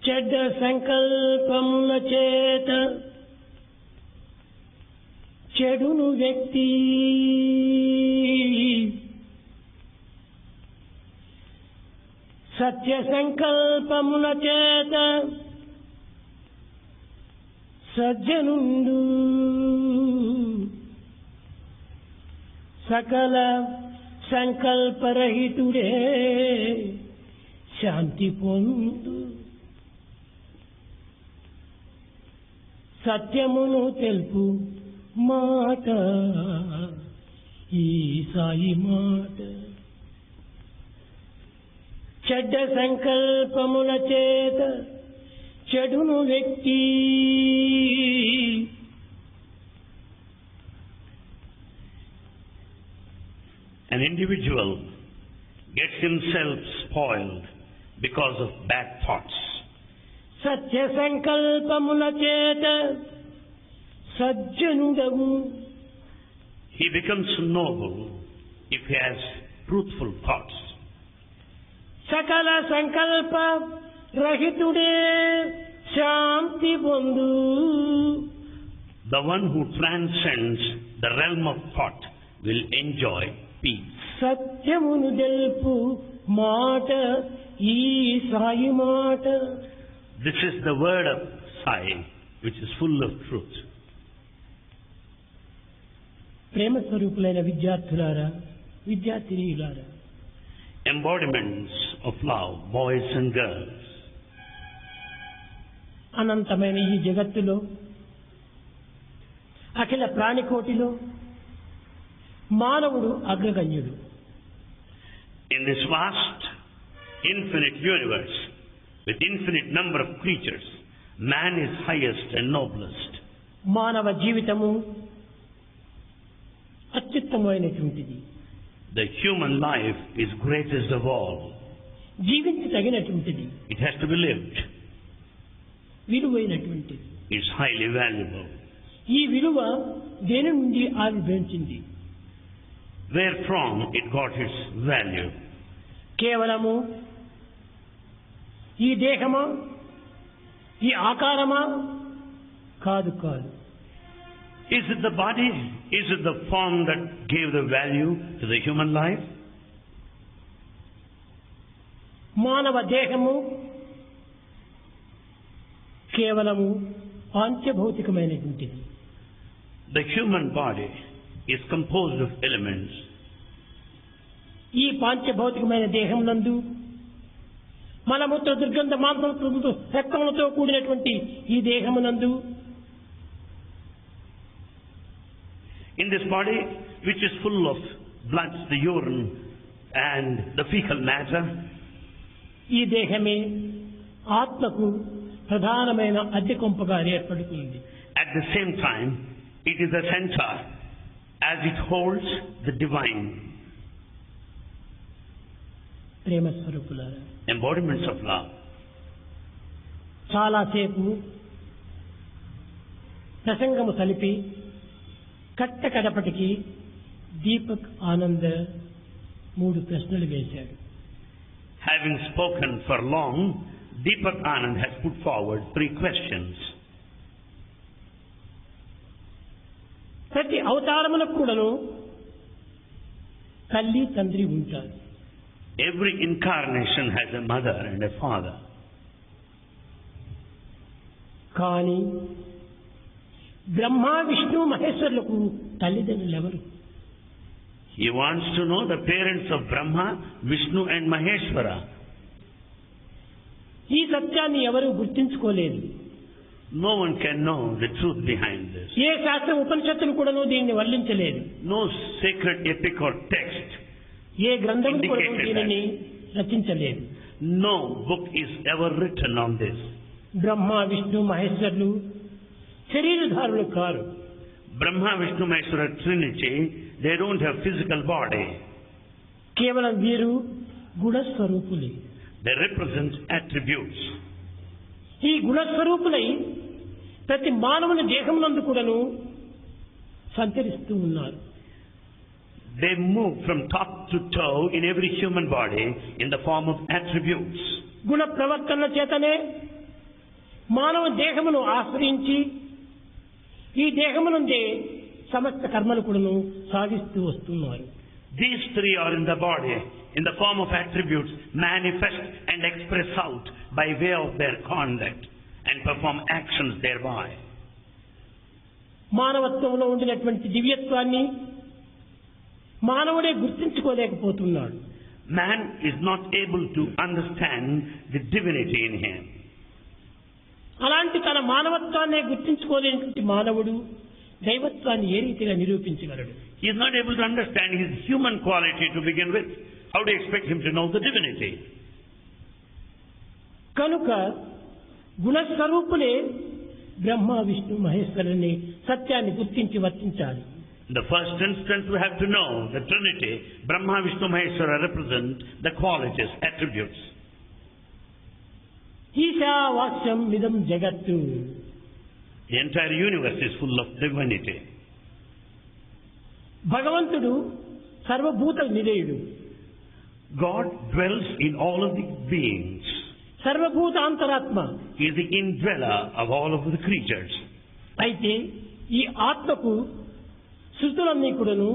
చెడ్డ సంకల్పముల చేత చెడును వ్యక్తి సత్య సంకల్పముల చేత సజ్జనుండు సకల సంకల్పరహితుడే శాంతి పొందు. సత్యమును తెలుపు మాట ఈ సాయి మాట. చెడ్డ సంకల్పముల చేత చెడును వ్యక్తి An individual gets himself spoiled because of bad thoughts. సత్య సంకల్పముల చేత సజ్జనుడవు. He becomes noble if he has truthful thoughts. సకల సంకల్ప రహితుడే శాంతి పొందు. The one who transcends the realm of thought will enjoy peace. సత్యమును తెలుపు మాట ఈ సాయి మాట. This is the word of Sai, which is full of truth. ప్రేమ స్వరూపులైన విద్యార్థులారా, విద్యార్థినీయులారా, Embodiments of love, boys and girls. అనంతమైన ఈ జగత్తులో, అఖిల ప్రాణికోటిలో మానవుడు అగ్రగణ్యుడు. In this vast, infinite universe, with infinite number of creatures, man is highest and noblest. మానవ జీవితము అత్యుత్తమైనటువంటిది. The human life is greatest of all. జీవించి తగినటువంటిది. It has to be lived. విలువైనటువంటిది. It's highly valuable. ఈ విలువ దేని నుండి ఆవిర్భవించింది? Wherefrom it got its value? కేవలము ఈ దేహమా, ఈ ఆకారమా? కాదు కాదు. Is it the body? Is it the form that gave the value to the human life? మానవ దేహము కేవలము పాంచభౌతికమైనటువంటిది. The human body is composed of elements. ఈ పాంచభౌతికమైన దేహం నందు మలమూత్ర దుర్గంధ మాంసములతో రక్తములతో కూడినటువంటి ఈ దేహమునందు In this body, which is full of blood, the urine and the fecal matter, ఈ దేహమే ఆత్మకు ప్రధానమైన అద్దె కొంపగా ఏర్పడుతుంది. at the same time, it is a center as it holds the divine. ప్రేమ స్వరూపులారా, Embodiments of love. చాలాసేపు ప్రసంగము సలిపి కడపటికి దీపక్ ఆనంద్ 3 ప్రశ్నలు వేశాడు. Having spoken for long, Deepak Anand has put forward 3 questions. ప్రతి అవతారములకు కూడాను తల్లి తండ్రి ఉంటారు. Every incarnation has a mother and a father. కానీ బ్రహ్మ విష్ణు మహేశ్వరులకు తల్లిదండ్రులు ఎవరు? He wants to know the parents of Brahma, Vishnu and Maheshwara. ఈ సత్యాన్ని ఎవరు గుర్తించుకోలేదు. No one can know the truth behind this. ఏ శాస్త్ర ఉపనిషత్తులు కూడాను దీన్ని వర్ణించలేదు. No sacred epic or text, ఏ గ్రంథం కూడా దీనిని రచించలేదు. no book is ever written on this. Brahma Vishnu మహేశ్వరులు శరీరధారులు కారు. Brahma, Vishnu, Maheshwara Trinity, they don't have physical body. కేవలం వీరు గుణస్వరూపులే. They represent attributes. ఈ గుణస్వరూపులై ప్రతి మానవుని దేహమునందు కూడాను సంచరిస్తూ ఉన్నారు. They move from top to toe in every human body in the form of attributes. గుణ ప్రవర్తన చేతనే మానవ దేహమును ఆశ్రయించి ఈ దేహమునందే సమస్త కర్మలు కూడాను సాగిస్తూ వస్తున్నారు. These three are in the body, in the form of attributes, manifest and express out by way of their conduct and perform actions thereby. మానవత్వంలో ఉండినటువంటి దివ్యత్వాన్ని మానవుడే గుర్తించుకోలేకపోతున్నాడు. Man is not able to understand the divinity in him. అలాంటి తన మానవత్వాన్ని గుర్తించుకోలేనటువంటి మానవుడు దైవత్వాన్ని ఏ రీతిగా నిరూపించగలడు? He is not able to understand his human quality to begin with. How do you expect him to know the divinity? కనుక గుణస్వరూపులే బ్రహ్మ విష్ణు మహేశ్వరుని సత్యాన్ని గుర్తించి వర్తించాలి. In the first instance, we have to know the Trinity. Brahma, Vishnu, Maheshwara represent the qualities, attributes. ఈశావాస్యం మిదం జగత్తు. The entire universe is full of divinity. భగవంతుడు సర్వభూత నిలయుడు. God dwells in all of the beings. సర్వభూత అంతరాత్మ. He is the indweller of all of the creatures. అయితే ఈ ఆత్మకు శృతులన్నీ కూడాను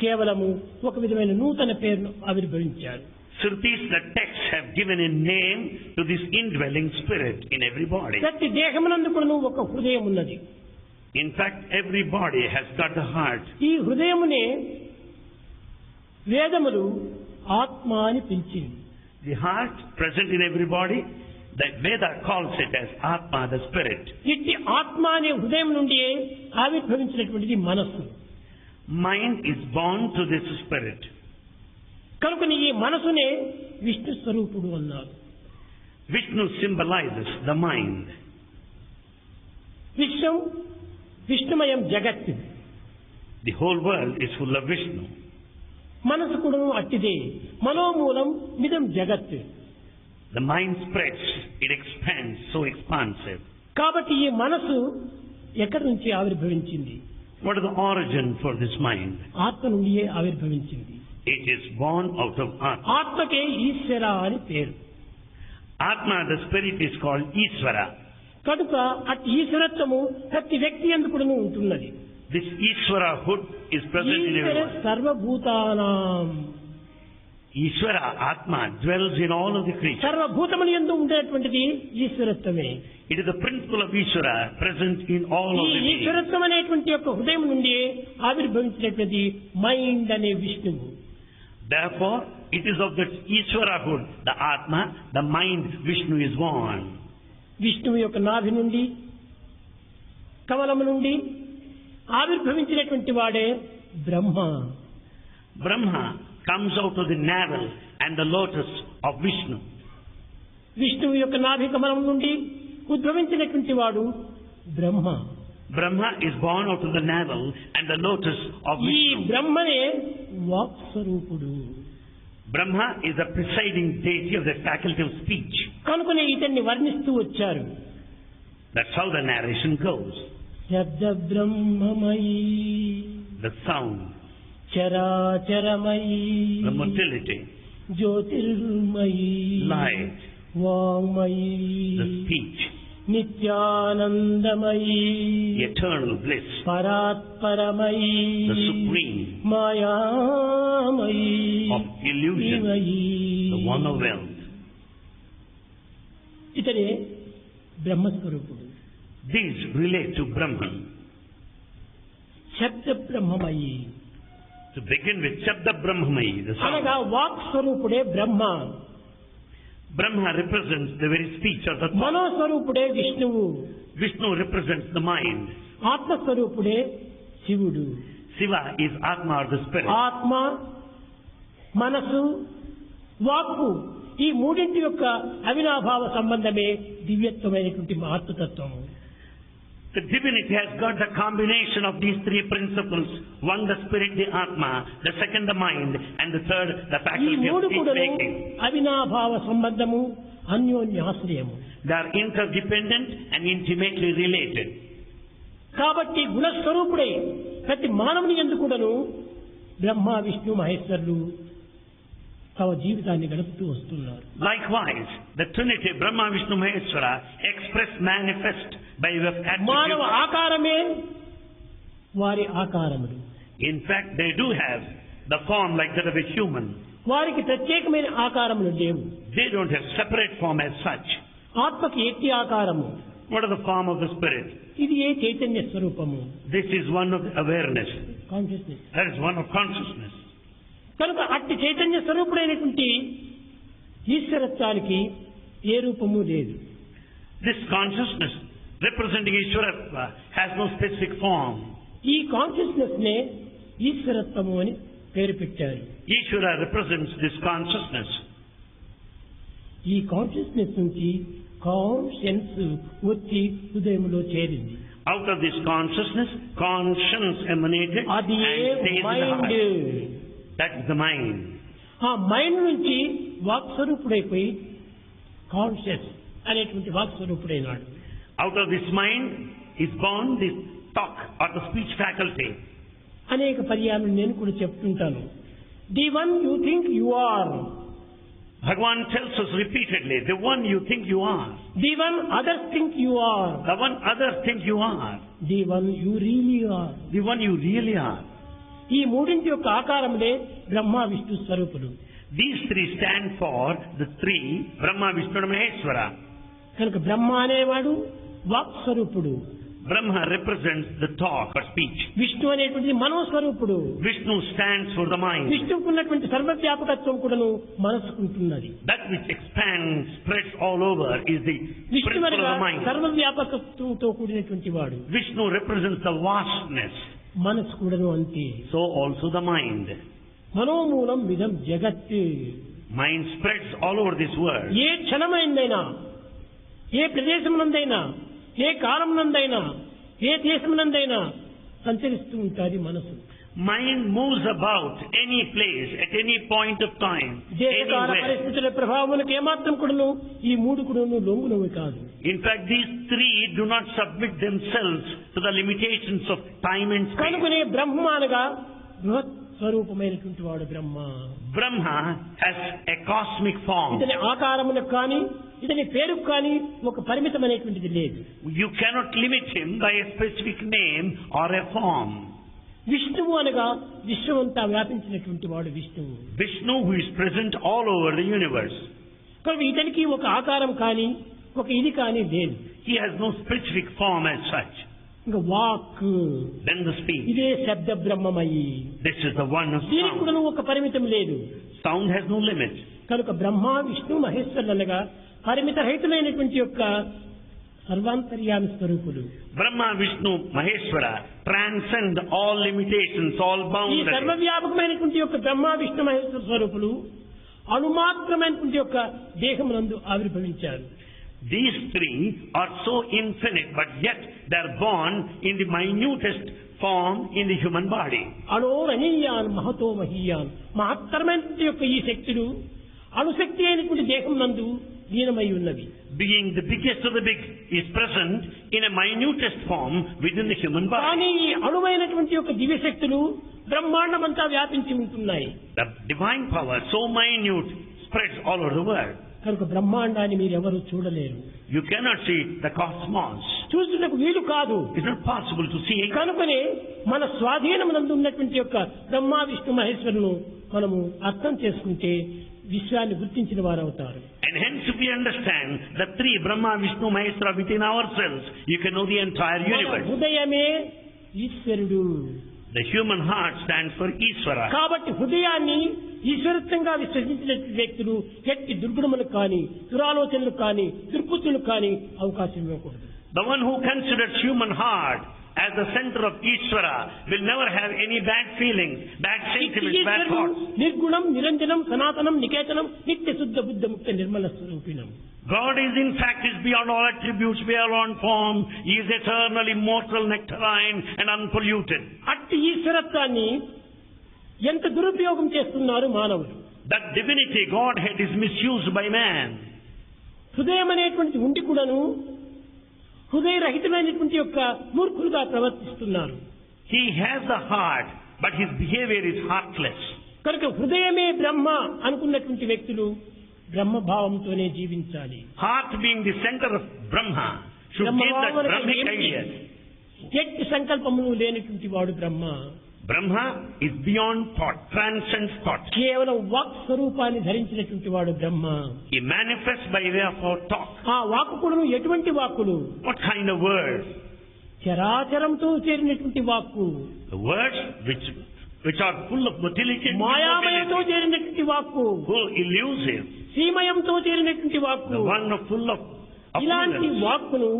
కేవలము ఒక విధమైన నూతన పేరును ఆవిర్భవించారు. Shrutis, the texts have given a name to this indwelling spirit in every body. ప్రతి దేహమునందు కూడాను ఒక హృదయం ఉన్నది. In fact, every body has got the heart. ఈ హృదయమునే వేదములు ఆత్మ అని పిలిచింది. The heart present in every body, that Veda calls it as Atma, the spirit. ఇట్టి ఆత్మ అనే హృదయం నుండి ఆవిర్భవించినటువంటిది మనస్సు. Mind is born to this spirit. కనుక ఈ మనసునే విష్ణు స్వరూపుడు అన్నారు. Vishnu symbolizes the mind. విశ్వం విష్ణుమయం జగత్. The whole world is full of Vishnu. మనసు కూడా అట్టిదే. మనోమూలం మిదం జగత్. The mind spreads, it expands, so expansive. కాబట్టి ఈ మనసు ఎక్కడి నుంచి ఆవిర్భవించింది? What is the origin for this mind? ఆత్మ నుండియే ఆవిర్భవించింది. It is born out of Atma. ఆత్మకే ఈశ్వర అని పేరు. Atma, the spirit, is called Ishvara. కనుక అట్టి ఈశ్వరత్వము ప్రతి వ్యక్తి యందు కూడా ఉంటున్నది. This Ishvarahood is present in Eshwara everyone. సర్వభూతానాం. Ishvara, Atma, dwells in all of the creatures. సర్వభూతముల యందు ఉండేటువంటిది ఈశ్వరత్వమే. It is the principle of Ishvara present in all ఈ of the beings. ఈశ్వరత్వం అనేటువంటి యొక్క హృదయం నుండి ఆవిర్భవించినటువంటి మైండ్ అనే విష్ణువు. Therefore, it is of that Ishvarahood, the Atma, the mind, Vishnu is born. విష్ణువు యొక్క నాభి నుండి కమలము నుండి ఆవిర్భవించినటువంటి వాడే బ్రహ్మ. Brahma comes out of the navel and the lotus of Vishnu. విష్ణువు యొక్క నాభి కమలం నుండి ఉద్భవించినటువంటి వాడు బ్రహ్మ. Brahma is born out of the navel and the lotus of ఈ Vishnu. బ్రహ్మనే వాక్ స్వరూపుడు. Brahma is the presiding deity of the faculty of speech. కనుకనే ఇతన్ని వర్ణిస్తూ వచ్చారు. That's how the narration goes. శబ్ద బ్రహ్మమయీ The sound, చరాచరమయీ the motility, Jyothirmayi light, వాంగ్మయీ the speech, నిత్యానందమయీ eternal bliss, పరాత్పరమయీ the supreme, మాయామయీ of illusion, మయీ. the one of wealth. ఇతనే బ్రహ్మస్వరూపుడు. These relate to Brahman. శబ్ద బ్రహ్మమయీ To begin with, Shabda Brahmamayi, the అనగా sound. Walk స్వరూపుడే బ్రహ్మ. Brahma represents the very speech of the thought. మనోస్వరూపుడే విష్ణువు. Vishnu represents the mind. ఆత్మస్వరూపుడే శివుడు. Shiva is Atma or the spirit. ఆత్మ మనసు వాక్కు ఈ మూడింటి యొక్క అవినాభావ సంబంధమే దివ్యత్వమైనటువంటి మహత్వతత్వము. The divinity has got the combination of these three principles. One, the spirit, the Atma. The second, the mind. And the third, the ఈ faculty of మూడు speech కూడా making. అవినాభావ సంబంధము, అన్యోన్యాశ్రయము. They are interdependent and intimately related. కాబట్టి గుణస్వరూపుడై ప్రతి మానవుని యందు కూడాను బ్రహ్మ విష్ణు మహేశ్వరులు తమ జీవితాన్ని గడుపుతూ వస్తున్నారు. Likewise, the Trinity, Brahma, Vishnu, Maheshwara, express manifest by way of మానవ attributes. ఆకారమే వారి ఆకారములు. In fact, they do have the form like that of a human. వారికి ప్రత్యేకమైన ఆకారములు లేవు. They don't have separate form as such. ఆత్మకి ఎట్టి ఆకారము. What is the form of the spirit? ఇది ఏ చైతన్య స్వరూపము. This is one of awareness. Consciousness. That is one of consciousness. కనుక అట్టి చైతన్య స్వరూపుడైనటువంటి ఈశ్వరత్వానికి ఏ రూపము లేదు. This consciousness representing Ishwaratva has no specific form. ఈ కాన్షియస్నెస్ నే ఈశ్వరత్వము అని పేరు పెట్టారు. Ishvara represents this consciousness. ఈ కాన్షియస్నెస్ నుంచి కాన్షియన్స్ వచ్చి హృదయంలో చేరింది. Out of this consciousness, conscience emanated అది and stays in the mind. heart. That is the mind. ఆ మైండ్ నుంచి వాక్ స్వరూపుడైపోయి కాన్షియస్ అనేటువంటి walk స్వరూపుడైనాడు. Out of this mind is born this talk or the speech faculty. అనేక పర్యాలు నేను కూడా చెప్తుంటాను. The one you think you are, Bhagavan tells us repeatedly, the one you think you are, the one others think you are, the one others think you are, the one you really are. the one you really are. ఈ మూడింటి యొక్క ఆకారములే Brahma Vishnu స్వరూపులు. These three stand for the three, Brahma, Vishnu and Maheshwara. కనుక బ్రహ్మ అనేవాడు walk స్వరూపుడు, Brahma represents the talk or speech. Vishnu అనేటువంటిది మనోస్వరూపుడు. Vishnu stands for the mind. విష్ణువుకు ఉన్నటువంటి సర్వవ్యాపకత్వం కూడాను మనసుకుంటున్నది. That which expands, spreads all over is the Vishnu principle of అనగా the mind. సర్వవ్యాపకత్వంతో కూడినటువంటి వాడు. Vishnu represents the vastness. మనసు కూడాను అంతే. So also the mind. మనోమూలం విధం జగత్. Mind spreads all over this world. ఏ క్షణమైందైనా, ఏ ప్రదేశమునందైనా, ఏ కాలమునందైనా, ఏ దేశమునందైనా సంచరిస్తూ ఉంటుంది మనసు. Mind moves about any place at any point of time, దేశకాల anywhere. పరిస్థితుల ప్రభావములకు ఏమాత్రం కూడాను ఈ మూడు కూడాను లొంగునవి కాదు. In fact, these three do not submit themselves to the limitations of time and space. కనుకనే బ్రహ్మ అనగా బృహత్ స్వరూపమైనటువంటి వాడు బ్రహ్మ. Brahma has a cosmic form. ఇతని ఆకారములకు కానీ ఇతని పేరుకు కానీ ఒక పరిమితమైనటువంటిది లేదు. You cannot limit him by a specific name or a form. విష్ణువు అనగా విశ్వమంతా వ్యాపించినటువంటి వాడు విష్ణువు. Vishnu, who is present all over the universe. కనుక ఇతనికి ఒక ఆకారం కానీ ఒక ఇది కానీ లేదు. He has no specific form as such. ఇంకా వాక్, Then the speech. ఇదే శబ్ద బ్రహ్మమయి. This is the one of దీనికి sound. కూడా ఒక పరిమితం లేదు. Sound has no limit. కనుక బ్రహ్మ విష్ణు మహేశ్వరులు అనగా పరిమిత రహితులైనటువంటి యొక్క సర్వాంతర్యామి స్వరూపులు. Brahma, Vishnu, Maheshwara transcend all limitations, all ఈ boundaries. సర్వవ్యాపకమైనటువంటి యొక్క బ్రహ్మ విష్ణు మహేశ్వర స్వరూపులు అణుమాత్రమైనటువంటి యొక్క దేహమునందు ఆవిర్భవించారు. These three are so infinite, but yet they are born in the minutest form in the human body. అణోరణీయాన్ Mahato మహీయాన్, మహత్తరమైనటువంటి యొక్క ఈ శక్తులు అణుశక్తి అయినటువంటి దేహం నందు లీనమై ఉన్నవి. Being the biggest of the big is present in a minutest form within the human body. కానీ ఈ అణువైనటువంటి యొక్క దివ్య శక్తులు బ్రహ్మాండమంతా వ్యాపించి ఉంటున్నాయి. The divine power, so minute, spreads all over the world. కనుక బ్రహ్మాండాన్ని మీరెవరూ చూడలేరు. You cannot see the cosmos. చూసుటకు వీలు కాదు. It's not possible to see. కనుకనే మన స్వాధీనమునందు ఉన్నటువంటి యొక్క బ్రహ్మ విష్ణు మహేశ్వరులను మనము అర్థం చేసుకుంటే విశ్వాన్ని గుర్తించిన వారు అవుతారు. And hence if we understand the three, Brahma, Vishnu, Maheshwara within ourselves, you can know the entire మన universe. హృదయమే ఈశ్వరుడు. The human heart stands for Ishvara. కాబట్టి హృదయాన్ని ఈశ్వరత్వంగా విశ్వసించిన వ్యక్తులు ఎట్టి దుర్గుణములకు కానీ దురాలోచనలకు కానీ దుర్బుద్ధులకు కానీ అవకాశం ఇవ్వకూడదు. The one who considers human heart as the center of Ishvara will never have any bad feelings, bad sentiments, bad thoughts. నిర్గుణం నిరంజనం సనాతనం నికేతనం నిత్య శుద్ధ బుద్ధ ముక్త Nirmala స్వరూపిణం. God is in fact is beyond all attributes, beyond form. He is eternal, immortal, nectarine and unpolluted. అట్టి ఈశ్వరత్వాన్ని ఎంత దురుపయోగం చేస్తున్నారు మానవులు. That divinity, Godhead, is misused by man. హృదయం అనేటువంటి ఉండి కూడాను హృదయ రహితమైనటువంటి యొక్క మూర్ఖులుగా ప్రవర్తిస్తున్నారు. He has the heart, but his behavior is heartless. కనుక హృదయమే బ్రహ్మ అనుకున్నటువంటి వ్యక్తులు బ్రహ్మభావంతోనే జీవించాలి. Heart being the center of Brahma should give that Brahmic ideas. ఎట్టి సంకల్పములు లేనటువంటి వాడు బ్రహ్మ. Brahma is beyond thought, transcends thought. కేవలం వాక్ స్వరూపాన్ని ధరించినటువంటి వాడు బ్రహ్మ. He manifests by way of our talk. ఆ వాక్కులను ఎటువంటి వాక్కులు? What kind of words? చరాచరంతో చేరినటువంటి వాక్కు. The words which are full of motility and మాయామయంతో immobility. చేరినటువంటి వాక్కు. Full elusive. శ్రీమయంతో చేరినటువంటి వాక్కు. The one full of ఇలాంటి opulence. వాక్కును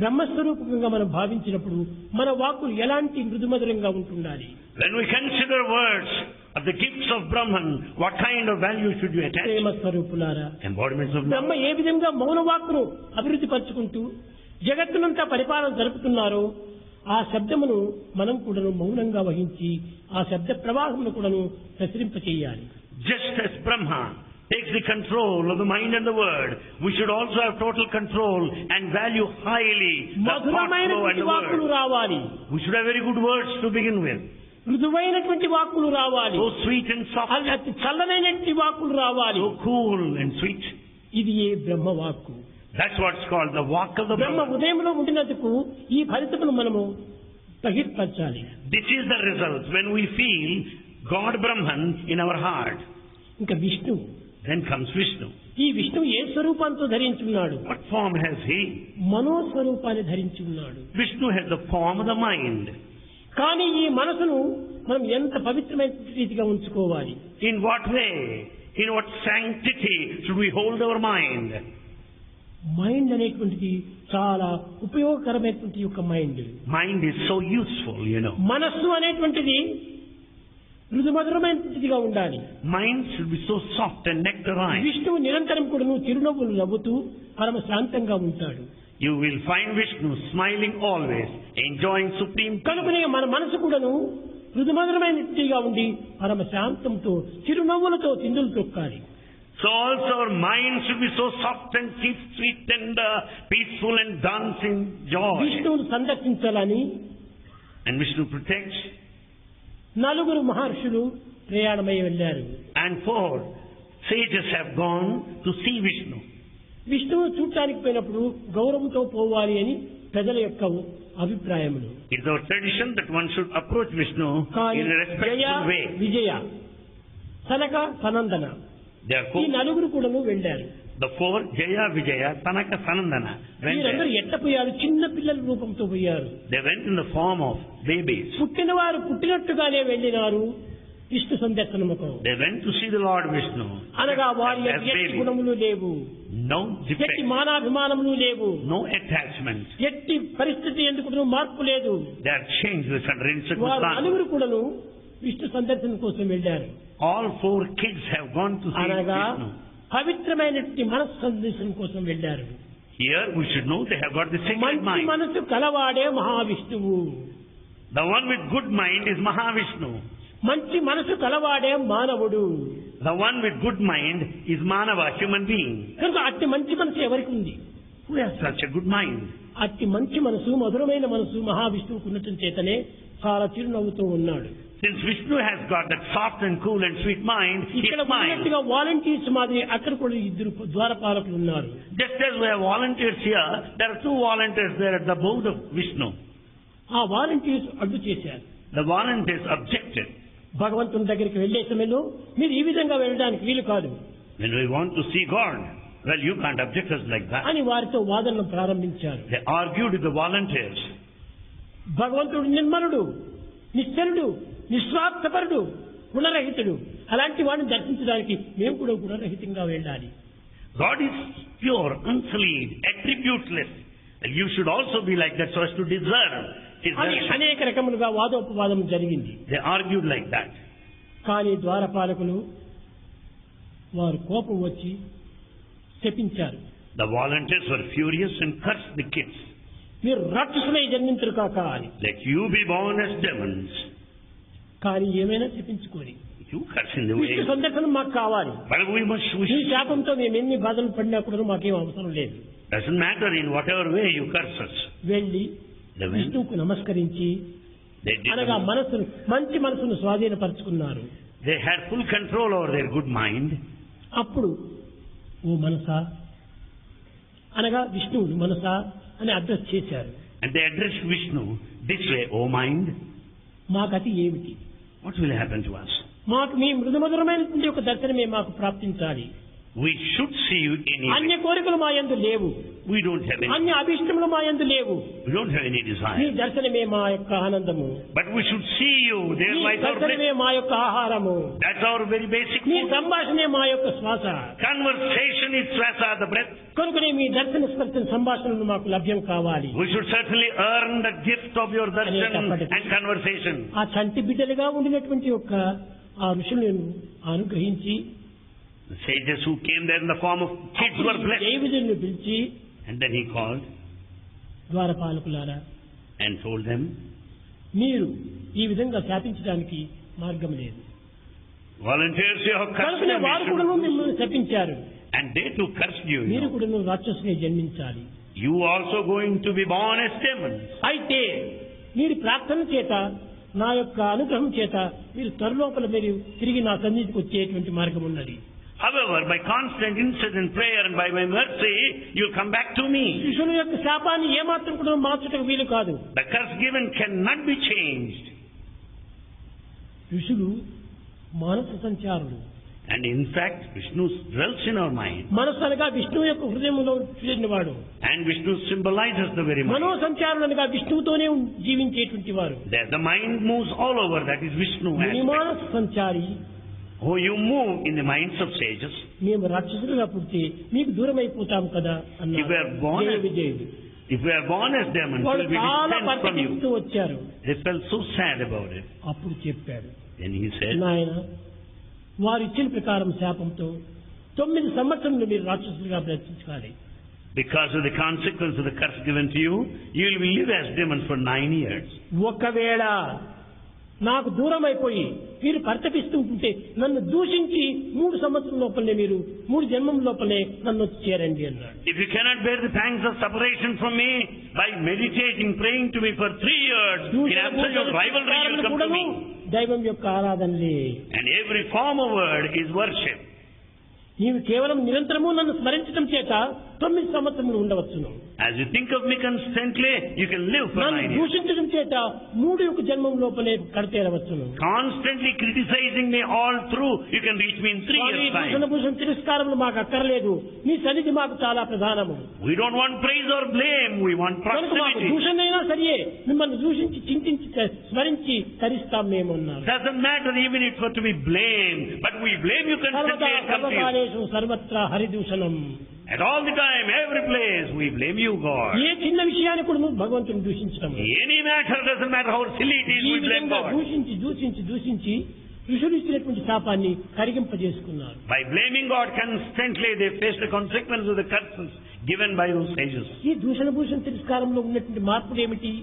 బ్రహ్మస్వరూపంగా మనం భావించినప్పుడు మన వాక్కులు ఎలాంటి మృదుమధురంగా ఉంటుండాలి? When we consider words of the gifts of Brahman, what kind of value should you attach? ప్రేమ స్వరూపులారా, Embodiments of love. బ్రహ్మ ఏ విధంగా మౌన వాక్కును అభివృద్ధి పరుచుకుంటూ జగత్తునంతా పరిపాలన జరుపుతున్నారో ఆ శబ్దమును మనం కూడాను మౌనంగా వహించి ఆ శబ్ద ప్రవాహమును కూడాను ప్రసరింపచేయాలి. Just as Brahma takes the control of the mind and the word, we should also have total control and value highly the thought flow and మధురమైనటువంటి the వాక్కులు word. రావాలి. We should have very good words to begin with. మృదువైనటువంటి వాక్కులు రావాలి. So sweet and soft, అతి చల్లనైనటువంటి వాక్కులు రావాలి. so cool and sweet. ఇది ఏ బ్రహ్మ వాక్కు. That's what's called the walk of the Brahma Brahman. ఉదయంలో ఉండినందుకు ఈ ఫలితమును మనము బహిర్పరచాలి. This is the result when we feel God Brahman in our heart. ఇంకా విష్ణు, Then comes Vishnu. ఈ విష్ణు ఏ స్వరూపంతో ధరించి ఉన్నాడు? What form has he? మనోస్వరూపాన్ని ధరించి ఉన్నాడు. Vishnu has the form of the mind. కానీ ఈ మనసును మనం ఎంత పవిత్రమైన రీతిగా ఉంచుకోవాలి? In what way? In what sanctity should we hold our mind? Mind అనేటువంటిది చాలా ఉపయోగకరమైనటువంటి యొక్క mind. Mind is so useful, you know. మనస్సు అనేటువంటిది మృదుమధురమైనటువంటిదిగా ఉండాలి. Mind should be so soft and nectarine. విష్ణువు నిరంతరం కూడా చిరునవ్వులు నవ్వుతూ పరమ శాంతంగా ఉంటాడు. You will find Vishnu smiling always, enjoying supreme కనుకనే మన మనసు కూడాను మృదుమధురమైనట్టుగా ఉండి పరమ శాంతంతో చిరునవ్వులతో చిందులు తొక్కాలి. So also our mind should be so soft and sweet, tender, peaceful and dancing joy. విష్ణువును సందర్శించాలని And Vishnu protects. నలుగురు మహర్షులు ప్రయాణమై వెళ్ళారు. And 4 sages have gone to see Vishnu. విష్ణువు చూడటానికి పోయినప్పుడు గౌరవంతో పోవాలి అని ప్రజల యొక్క అభిప్రాయములు. It's our tradition that one should approach Vishnu కానీ in a Jaya, respectful way. విజయ, సనక, సనందన ఈ Therefore, నలుగురు కూడాను వెళ్ళారు. the 4, Jaya, Vijaya, Tanaka, Sanandana, went వీరందరూ there. ఎట్ట పోయారు? చిన్న పిల్లల రూపంతో పోయారు. They went in the form of babies. పుట్టినవారు పుట్టినట్టుగానే వెళ్ళినారు Vishnu సందర్శనముకు. They went to see the Lord Vishnu అనగా వారి as ఎట్టి babies. గుణములు లేవు, No ఎట్టి defect, మానాభిమానములు లేవు, no attachment. ఎట్టి పరిస్థితి ఎందుకు మార్పు లేదు. They are changeless and వారు circumstances. నలుగురు కూడాను విష్ణు సందర్శన కోసం వెళ్ళారు. All 4 kids have gone to see అనగా Vishnu. పవిత్రమైనటువంటి మనస్సు సందర్శనం కోసం వెళ్ళారు. Here we should know they have got the sacred మంచి mind. మనసు కలవాడే మహావిష్ణువు. The one with good mind is Mahavishnu. మంచి మనసు కలవాడే మానవుడు. The one with good mind is Manava, human being. కనుక అట్టి మంచి మనసు ఎవరికి ఉంది? Who has such a good mind? అట్టి మంచి మనసు, మధురమైన మనసు మహావిష్ణువుకు ఉండటం చేతనే చాలా చిరునవ్వుతూ ఉన్నాడు. Since Vishnu has got that soft and cool and sweet mind, he ఇక్కడ smiles. ఉన్నట్టుగా వాలంటీర్స్ మాదిరి అక్కడ కూడా ఇద్దరు ద్వారపాలకులు ఉన్నారు. Just as we have volunteers here, there are 2 volunteers there at the abode of Vishnu. ఆ వాలంటీర్స్ అడ్డు చేశారు. The volunteers objected. భగవంతుని దగ్గరికి వెళ్లే సమయంలో మీరు ఈ విధంగా వెళ్ళడానికి వీలు కాదు When we want to see God, well, you can't object us like that. అని వారితో వాదనలు ప్రారంభించారు. They argued with the volunteers. భగవంతుడు నిర్మలుడు, నిశ్చలుడు, నిస్వార్థపరుడు, గుణరహితుడు. అలాంటి వాడిని దర్శించడానికి మేము కూడా గుణరహితంగా వెళ్ళాలి. God is pure, unsullied, attributeless. And you should also be like that so as to deserve His అని darshan. అనేక రకములుగా వాదోపవాదం జరిగింది. They argued like that. కానీ ద్వారపాలకులు వారు కోపం వచ్చి శపించారు. The volunteers were furious and cursed the kids. మీరు రాక్షసులై జన్మించరు కాక అని. Let you be born as demons. కానీ ఏమైనా శపించుకోని You curse in the way. Vishnu సందర్శనం మాకు కావాలి. But we must ఈ wish. శాపంతో మేము ఎన్ని బాధలు పడినా కూడా మాకేం అవసరం లేదు. Doesn't matter in whatever way you curse us. వెళ్ళి They went. విష్ణువుకు నమస్కరించి They did. అనగా మనసును మంచి మనసును స్వాధీనపరుచుకున్నారు. They had full control over their good mind. అప్పుడు ఓ మనసా అనగా విష్ణువుని మనసా అని అడ్రస్ చేశారు. And they addressed Vishnu this way, O mind, మాకతి ఏమిటి? what will happen to us? మాకు మీ మృదుమధురమైనటువంటి ఒక దర్శనమే మాకు ప్రాప్తించాలి. We should see you in అన్య it. కోరికలు మా యందు లేవు, We don't have any. అన్య అభిష్టములు మా యందు లేవు. We don't have any me desire. దర్శనమే మా యొక్క ఆనందము, But we should see you. There me lies our దర్శనమే bliss. మా యొక్క ఆహారము, That's our very basic me food. సంభాషణే మా యొక్క శ్వాస. Conversation is swasa, the breath. కనుకనే మీ దర్శన స్పర్శన సంభాషణలు మాకు లభ్యం కావాలి. We should certainly earn the gift of your darshan and conversation. ఆ చంటి బిడ్డలుగా ఉండినటువంటి యొక్క ఆ ఋషులను అనుగ్రహించి The sages who came there in the form of kids were blessed. దైవజనులను పిలిచి And then he called ద్వారపాలకులారా, and told them, మీరు ఈ విధంగా శాపించడానికి మార్గం లేదు. volunteers, you have cursed కనుకనే them. వారు You కూడా should- మిమ్మల్ని శపించారు. And they too cursed you. మీరు కూడా రాక్షసుని జన్మించాలి. You also going to be born as demons. అయితే మీరు ప్రార్థన చేత నా యొక్క అనుగ్రహం చేత మీరు త్వరలోపల మీరు తిరిగి నా సన్నిధికి వచ్చేటువంటి మార్గం ఉన్నది. However, by constant incessant prayer and by my mercy, you come back to me. శిశువుల యొక్క శాపాన్ని ఏమాత్రం కూడా మార్చటకు వీలు కాదు. The curse given cannot be changed. ఋషులు మానస సంచారులు. And in fact, Vishnu dwells in our mind. మనస్సు అనగా విష్ణువు యొక్క హృదయంలో చేరినవాడు. And Vishnu symbolizes the very Mano mind. సంచారులు అనగా విష్ణువుతోనే జీవించేటువంటి వారు. There the mind moves all over, that is Vishnu Muni aspect. Manasa Sanchari. Oh, you move in the minds of sages. మేము రాక్షసులుగా పుడితే మీకు దూరం అయిపోతాం కదా If we are born అన్నారు. as- Vijayudu If we are born as demons, we వాళ్ళు will be చాలా distant from you. పరితపిస్తూ వచ్చారు. They felt so sad about it. అప్పుడు చెప్పాడు, Then he said, నాయన వారు ఇచ్చిన ప్రకారం శాపంతో 9 సంవత్సరములు మీరు రాక్షసులుగా బ్రతికించాలి. because of the consequence of the curse given to you, you will live as demons for 9 years. ఒకవేళ నాకు దూరం అయిపోయి మీరు పరితపిస్తూ ఉంటే నన్ను దూషించి 3 సంవత్సరం లోపలనే మీరు 3 జన్మం లోపలే నన్ను వచ్చి చేరండి అన్నాడు. If you cannot bear the pangs of separation from me, by meditating, praying to me for 3 years, in absolute rivalry you will come to me. దైవం యొక్క ఆరాధనలే. And every form of word is worship. నీవు కేవలం నిరంతరము నన్ను స్మరించడం చేత 9 సంవత్సరములు ఉండవచ్చును. As you think of me constantly, you can live for నన్ను 9 years. దూషించడం చేత 3 జన్మం లోపలే కడతేరవచ్చును. Constantly criticizing me all through, you can reach me in 3 years' దూషణ time. భూషణ తిరస్కారములు మాకు అక్కర్లేదు. నీ సన్నిధి మాకు చాలా ప్రధానము. We don't want praise or blame, we want కనుక మాకు proximity. దూషణ అయినా సరియే మిమ్మల్ని దూషించి చింతించి స్మరించి తరిస్తాం మేము అన్నారు. Doesn't matter even if for to be blamed, but we blame you constantly and come to you. సర్వకాలేషు సర్వత్రా హరిదూషణం. At all the time, every place, we blame you, God. ఏ చిన్న విషయాన్ని కూడా నువ్వు భగవంతుని దూషించడం. Any matter, doesn't matter how silly it is, ఈ we blame విధంగా God. దూషించి ఋషులు ఇచ్చినటువంటి శాపాన్ని కరిగింపజేసుకున్నారు. By blaming God constantly, they face the consequences of the curses given by those sages. ఈ దూషణ భూషణ తిరస్కారంలో ఉన్నటువంటి మార్పులు ఏమిటి?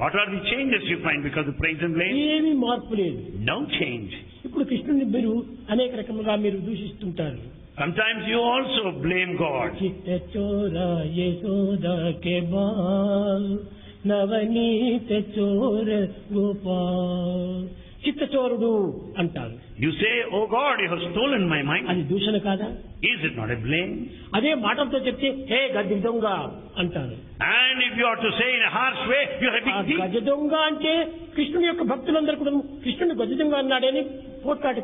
What are the changes you find because of praise and blame? ఏమీ మార్పు లేదు. No change. ఇప్పుడు కృష్ణుని మీరు అనేక రకముగా మీరు దూషిస్తుంటారు. Sometimes you also blame God. చిత్త చోర యశోద కే బాల్ నవనీత చోర గోపాల్. చిత్తచోరుడు అంటారు. You say, oh God, you have stolen my mind. అది దూషణ కాదా? Is it not a blame? అదే మాటలతో చెప్తే హే గడ్డి దొంగ అంటారు. And if you are to say in a harsh way, you're a ఆ big thief. గజ దొంగ అంటే కృష్ణుని యొక్క భక్తులందరూ కూడా కృష్ణుని గజ దొంగ అన్నాడని పోట్లాడి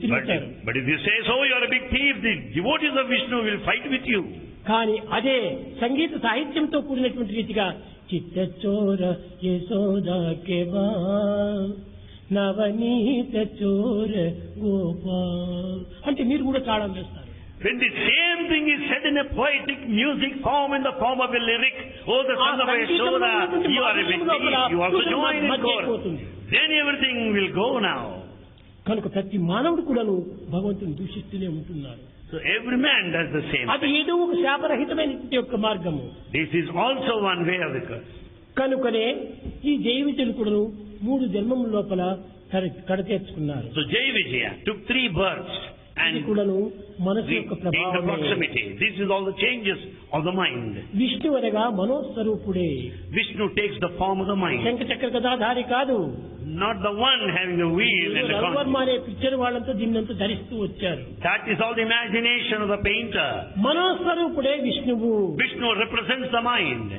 తిరుగుతారు. But if you say so, you're a big thief. The devotees of Vishnu will fight with you. కానీ అదే సంగీత సాహిత్యంతో కూడినటువంటి రీతిగా చిత్తచోర యశోద కే బాల్ నవనీత చోర గోపాల్ అంటే మీరు కూడా తాళం వేస్తారు. When the same thing is said in a poetic music form, in the form of a lyric, oh the son of Yashoda, you are a big thief. You also join in chorus. Then everything will go now. కనుక ప్రతి మానవుడు కూడాను భగవంతుని దూషిస్తూనే ఉంటున్నారు. So every man does the same. అది ఏదో ఒక శాపరహితమైనటువంటి యొక్క మార్గము. This is also one way of the curse. కనుకనే ఈ జైవితులు కూడాను 3 జన్మముల లోపల కడతేర్చుకున్నారు. So Jai Vijaya took 3 births ఇది కూడాను మనసు యొక్క in the ప్రభావమే. proximity. This is all the changes of the mind. Vishnu అనగా మనోస్వరూపుడే, Vishnu takes the form of the mind. శంఖ చక్ర గదాధారి కాదు. Not the one having the wheel and the Ravi Varma conscience. అనే పిక్చర్ వాళ్ళంతా దీన్నంతా ధరిస్తూ వచ్చారు. That is all the imagination of the painter. మనోస్వరూపుడే విష్ణువు. Vishnu represents the mind.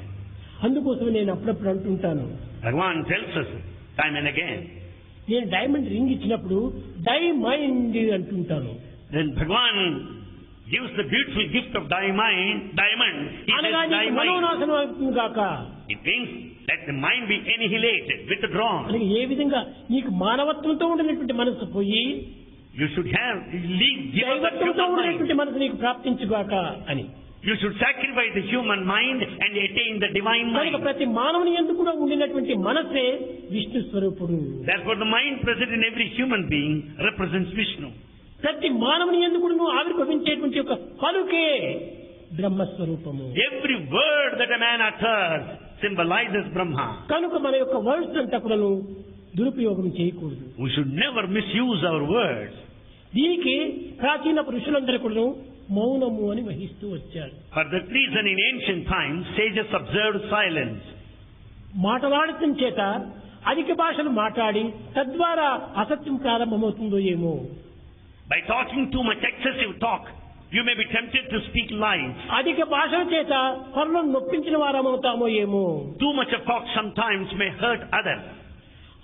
అందుకోసం నేను అప్పుడప్పుడు అంటుంటాను, Bhagavan tells us time and again. నేను డైమండ్ రింగ్ ఇచ్చినప్పుడు డై మైండ్ అంటుంటాను. Then Bhagavan gives the beautiful gift of diamond. He అనగా says నీకు diamond. మనోనాశనం అవుతుంది గాక. It means let the mind be annihilated, withdrawn. అనగా ఏ విధంగా నీకు మానవత్వంతో ఉండినటువంటి మనసు పోయి You should give up the దైవత్వంతో human mind. ఉండినటువంటి మనసు నీకు ప్రాప్తించుగాక అని. You should sacrifice the human mind and attain the divine కనుక mind. ప్రతి మానవుని యందు కూడా ఉండినటువంటి మనసే విష్ణు స్వరూపుడు. Therefore the mind present in every human being represents Vishnu. ప్రతి మానవుని యందు కూడా నువ్వు ఆవిర్భవించేటువంటి ఒక పలుకే బ్రహ్మస్వరూపము. Every word that a man utters symbolizes Brahma. కనుక మన యొక్క వర్డ్స్ అంతా కూడా దురుపయోగం చేయకూడదు. We should never misuse our words. దీనికి ప్రాచీన పురుషులందరూ కూడా మౌనము అని వహిస్తూ వచ్చారు. For that reason in ancient times sages observed silence. మాట్లాడటం చేత అధిక భాషలు మాట్లాడి తద్వారా అసత్యం ప్రారంభమవుతుందో ఏమో. By talking too much excessive talk, you may be tempted to speak lies. అధిక భాషల చేత పరులను నొప్పించిన వారమవుతామో ఏమో. Too much of talk sometimes may hurt others.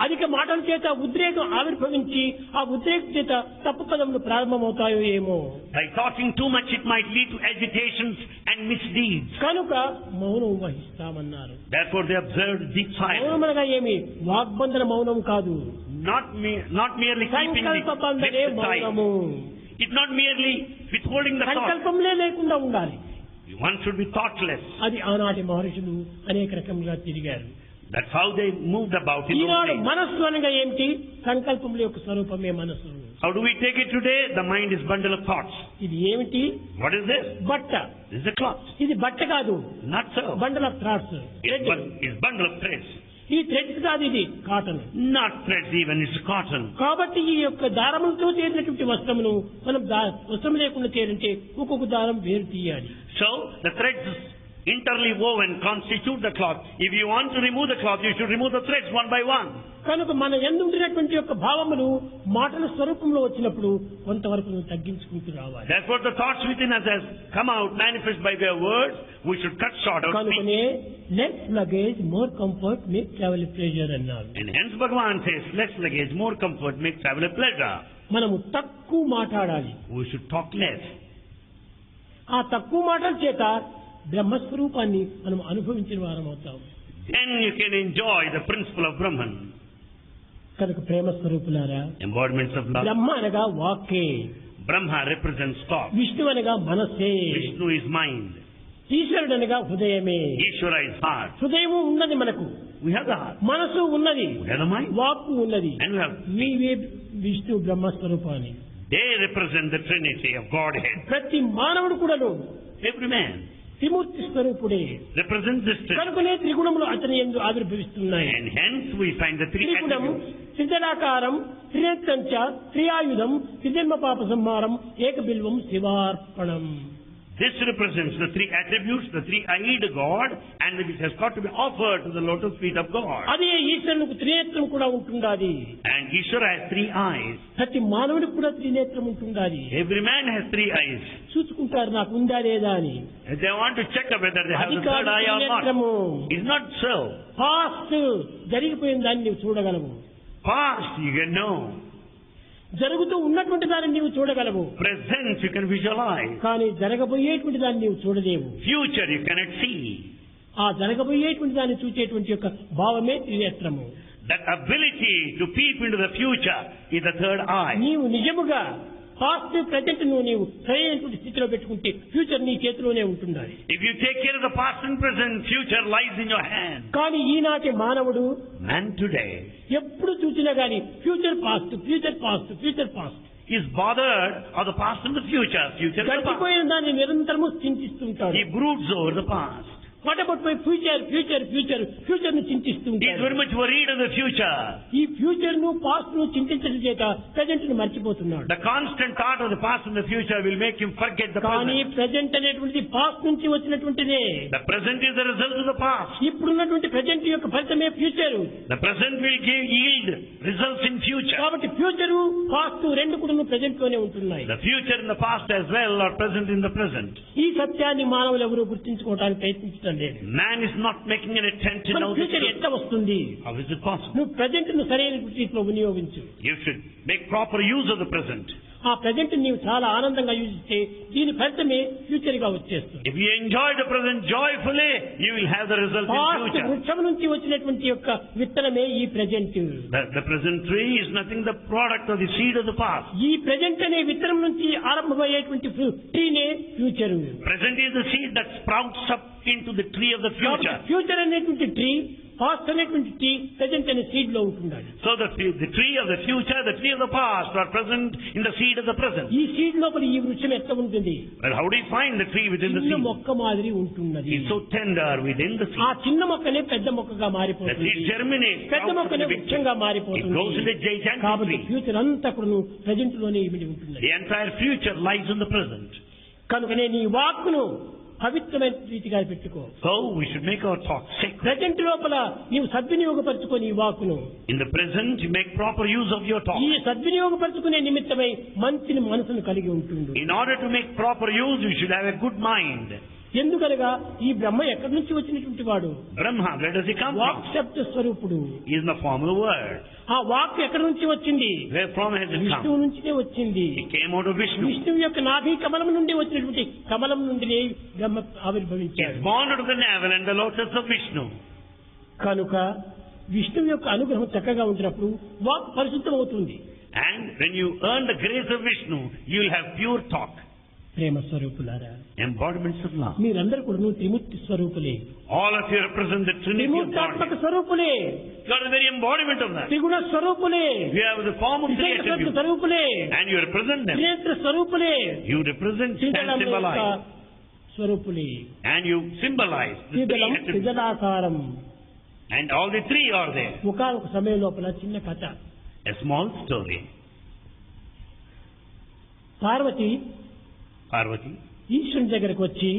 అధిక మాటల చేత ఉద్రేకం ఆవిర్భవించి ఆ ఉద్రేకం చేత తప్పు పదములు ప్రారంభమవుతాయో ఏమో. By talking too much it might lead to agitations and misdeeds. కనుక మౌనం వహిస్తామన్నారు. Therefore they observed deep silence. మౌనం అనగా ఏమి? వాగ్బంధన మౌనం కాదు. Not merely keeping the సంకల్ప బంధనే lips tight. మౌనము. It's not merely withholding the thought. సంకల్పంలే లేకుండా ఉండాలి. One should be thoughtless. అది ఆనాటి మహర్షులు అనేక రకములుగా తిరిగారు. That's how they moved about in those Eenadu days. మనస్సు అనగా ఏమిటి? సంకల్పముల యొక్క స్వరూపమే మనస్సు. How do we take it today? The mind is bundle of thoughts. ఇది ఏమిటి? What is this? బట్ట. This is a cloth. ఇది బట్ట కాదు, Not so. Bundle of threads. It's bundle of threads. ఈ థ్రెడ్స్ కాదు, ఇది cotton. Not threads even, it's cotton. కాబట్టి ఈ యొక్క దారములతో చేరినటువంటి వస్త్రమును మనం వస్త్రం లేకుండా చేరంటే ఒక్కొక్క దారం వేరు తీయాలి. So the threads interwoven constitute the cloth. If you want to remove the cloth, you should remove the threads one by one. కనుక మన ఎందుంటున్నటువంటి యొక్క భావములు మాటల స్వరూపంలో వచ్చినప్పుడు కొంతవరకు తగ్గించుకుంటూ రావాలి. Therefore the thoughts within us has come out manifest by their words. We should cut short our speech. కనుకనే less luggage more comfort make travel pleasure అన్నారు. And hence Bhagavan says, less luggage, more comfort, make travel a pleasure. మనము తక్కువ మాట్లాడాలి. We should talk less. ఆ తక్కువ మాటల చేత బ్రహ్మస్వరూపాన్ని మనం అనుభవించిన వారం అవుతాం. Then you can enjoy the principle of Brahman. కనుక ప్రేమ స్వరూపులారా, Embodiments of love. బ్రహ్మ అనగా వాక్కే, Brahma represents thought. విష్ణు అనగా మనస్సే, Vishnu is mind. ఈశ్వరుడు అనగా హృదయమే. Ishvara is heart. హృదయము ఉన్నది మనకు, We have the heart. మనసు ఉన్నది, We have the mind. వాక్కు ఉన్నది. And we have. నీవే Vishnu బ్రహ్మస్వరూపాన్ని. They represent the Trinity of Godhead. ప్రతి మానవుడు కూడాను Every man త్రిమూర్తి స్వరూపుడే. represents this Trinity. కనుకనే త్రిగుణములు అతని యందు ఆవిర్భవిస్తున్నాయి. And hence we find the three త్రిగుణం attributes. త్రిజలాకారం త్రినేత్రంచ త్రియాయుధం త్రిజన్మ పాప సంహారం ఏకబిల్వం శివార్పణం. This represents the three attributes, the three-eyed God, and which has got to be offered to the lotus feet of God. అదే ఈశ్వరునికి త్రినేత్రం కూడా ఉంటుండాలి. And Ishvara has three eyes. ప్రతి మానవుడికి కూడా త్రినేత్రం ఉంటుండాలి. Every man has three eyes. చూసుకుంటారు నాకు ఉందా లేదా అని. If they want to check whether they have అది the third కాదు eye or త్రినేత్రము. not. It's not so. Past జరిగిపోయిన దాన్ని నీవు చూడగలవు. Past you can know. జరుగుతూ ఉన్నటువంటి దాన్ని నీవు చూడగలవు. Present you can visualize. కానీ జరగబోయేటువంటి దాన్ని నీవు చూడలేవు. Future you cannot see. ఆ జరగబోయేటువంటి దాన్ని చూచేటువంటి యొక్క భావమే త్రినేత్రము. That ability to peep into the future is the third eye. నీవు నిజముగా పాస్ట్ ప్రజెంట్ నీవు సరైనటువంటి స్థితిలో పెట్టుకుంటే ఫ్యూచర్ నీ చేతిలోనే ఉంటుండాలి. If you take care of the past and present, future lies in your hand. కానీ ఈనాటి మానవుడు Man today ఎప్పుడు చూసినా గానీ future past future past future past is bothered of the past and the future, future and the past. గడిచిపోయిన దాన్ని నిరంతరము చింతిస్తుంటాడు. He broods over the past. What about my future future future future ను చింతిస్తూ He is ఉంటాడు. very much worried of the future. ఈ future ను past ను చింతించడం చేత ప్రెజెంట్ ను మర్చిపోతున్నాడు. The constant thought of the past and the future will make him forget the కానీ present. Present అనేటువంటిది పాస్ట్ నుంచి వచ్చినటువంటిదే. The present is the result of the past. ఇప్పుడున్నటువంటి present యొక్క ఫలితమే future. The present will yield results in future. కాబట్టి future past రెండు కూడా present లోనే ఉంటున్నాయి. The future and the past as well are present in the present. ఈ సత్యాన్ని మానవులు ఎవరూ గుర్తించుకోవడానికి ప్రయత్నించడం లేదు. Man is not making an attempt to know the future truth. ఎట్లా వస్తుంది? How is it possible? నువ్వు ప్రెజెంట్ ను సరైన రీతిలో వినియోగించు. You should make proper use of the present. ఆ ప్రెజెంట్ నీవు చాలా ఆనందంగా యూజ్ చేస్తే దీని ఫలితమే ఫ్యూచర్ గా వచ్చేస్తుంది. If you enjoy the present joyfully, you will have the result in past future. వృక్షం నుంచి వచ్చినటువంటి యొక్క విత్తనమే ఈ present. The present tree is nothing the product of the seed of the past. ఈ ప్రెజెంట్ అనే విత్తనం నుంచి ఆరంభమయ్యేటువంటి ట్రీనే future. Present is the seed that sprouts up into the tree of the future. Future అనేటువంటి ట్రీ, పాస్ట్ అనేటువంటి tree present అనే seed లో ఉంటుండాలి. So the tree of the future, the tree of the past are present in the seed of the present. ఈ seed లోపల ఈ వృక్షం ఎట్లా ఉంటుంది? Well, how do you find the tree within the చిన్న seed? మొక్క మాదిరి ఉంటున్నది. It's so tender within the ఆ seed. చిన్న మొక్కనే పెద్ద మొక్కగా The మారిపోతుంది. seed germinates. పెద్ద sprouts మొక్కనే into the big వృక్షంగా tree. It మారిపోతుంది. grows into a gigantic కాబట్టి tree. ఫ్యూచర్ అంతా కూడా ప్రెజెంట్ లోనే ఇమిడి ఉంటుంది. The entire future lies in the present. కనుకనే నీ వాక్కును పవిత్రమైన రీతిగా పెట్టుకో. So we should make our talk sacred. Present లోపల నీవు సద్వినియోగపరచుకొని ఈ వాక్కును. In the present, you make proper use of your talk. ఈ సద్వినియోగపరచుకునే నిమిత్తమై మంచి మనసును కలిగి ఉంటుంది. In order to make proper use, you should have a good mind. ఎందుకనగా ఈ బ్రహ్మ ఎక్కడి నుంచి వచ్చినటువంటి వాడు? Brahma, where does he come walk from? శబ్ద స్వరూపుడు. He is in the form of the word. ఆ వాక్ ఎక్కడి నుంచి వచ్చింది? Where from has it విష్ణువు come? నుంచినే వచ్చింది. It came out of Vishnu. విష్ణువు యొక్క నాభి కమలం నుండి వచ్చినటువంటి కమలం నుండి బ్రహ్మ He ఆవిర్భవించాడు. is born out of the navel and the lotus of Vishnu. కనుక విష్ణువు యొక్క అనుగ్రహం చక్కగా ఉంచినప్పుడు వాక్ పరిశుద్ధం అవుతుంది. And when you earn the grace of Vishnu, you will have pure talk. ప్రేమ స్వరూపులారా, Embodiments of love. మీరందరూ కూడా త్రిమూర్తి స్వరూపులే, All of you represent the Trinity of త్రిమూర్తాత్మక God. స్వరూపులే, You are the very embodiment of that. త్రిగుణ స్వరూపులే, You have the form of three విశేష attributes. స్వరూపులే, And you represent them. Trinetra స్వరూపులే, You represent and త్రిదళం యొక్క symbolize. స్వరూపులే, And you symbolize the three త్రిదళం attributes. త్రిదళాకారం. And all the three are there. ఒకనొక సమయం లోపల చిన్న కథ. A small story. Parvati Parvati, ఈశ్వరుని దగ్గరకు వచ్చి,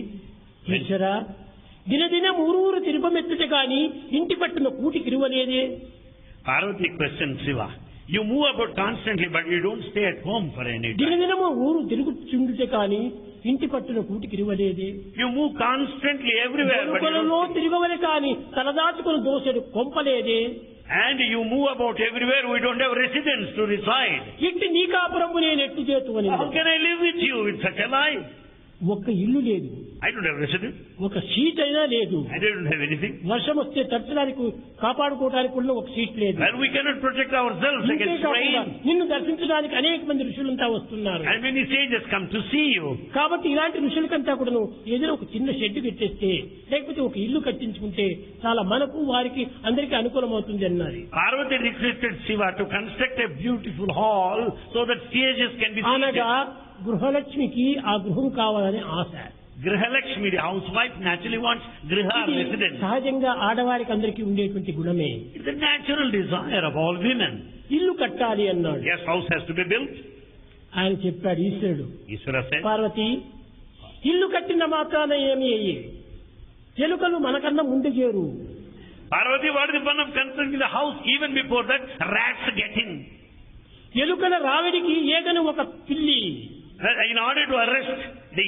ఈశ్వర, దినదినం ఊరూరు తిరుపమెత్తుట గాని ఇంటి పట్టున కూటికి ఇరువలేదే. Parvati questioned Shiva. You move about constantly, but you don't stay at home for any time. దినదినము ఊరు తిరుగుచుండుట కాని ఇంటి పట్టున కూటికి ఇరువలేదే. You move constantly everywhere, but you కొనుకొలలో don't. తిరగవలె కాని తలదాచుకుని దోసెడు కొంపలేదే. And you move about everywhere. We don't have residence to reside. ఇట్టి నీకాపురము నేను ఎట్టు చేతు అని. How can I live with you with such a life? ఒక్క ఇల్లు లేదు, I don't have residence. ఒక సీట్ అయినా లేదు. I don't have anything. వర్షం వస్తే తట్టడానికి కాపాడుకోవడానికి కూడా ఒక సీట్ లేదు. Well, we cannot protect ourselves against ఇంతేకాకుండా rain. నిన్ను దర్శించడానికి అనేక మంది ఋషులంతా వస్తున్నారు. And many sages come to see you. కాబట్టి ఇలాంటి ఋషులకంతా కూడా ఏదైనా ఒక చిన్న షెడ్ కట్టేస్తే, లేకపోతే ఒక ఇల్లు కట్టించుకుంటే చాలా మనకు వారికి అందరికీ అనుకూలం అవుతుంది అన్నారు. Parvati requested Shiva to construct a beautiful hall so that sages can be అనగా seated. గృహలక్ష్మికి ఆ గృహం కావాలని ఆశ. Grihalakshmi, the housewife, naturally wants griha ఇది residence. సహజంగా ఆడవారికి అందరికీ ఉండేటువంటి గుణమే. It's a natural desire of all women. ఇల్లు కట్టాలి అన్నాడు. Yes, house has to be built. ఆయన చెప్పాడు ఈశ్వరుడు, Ishvara said, పార్వతి, ఇల్లు కట్టిన మాత్రాన ఏమి అయ్యి ఎలుకలు మనకన్నా ముందు చేరు. Parvati, what is the fun of constructing the house? Even before that, rats get in. ఎలుకల రావిడికి ఏదైనా ఒక పిల్లి, In order to arrest the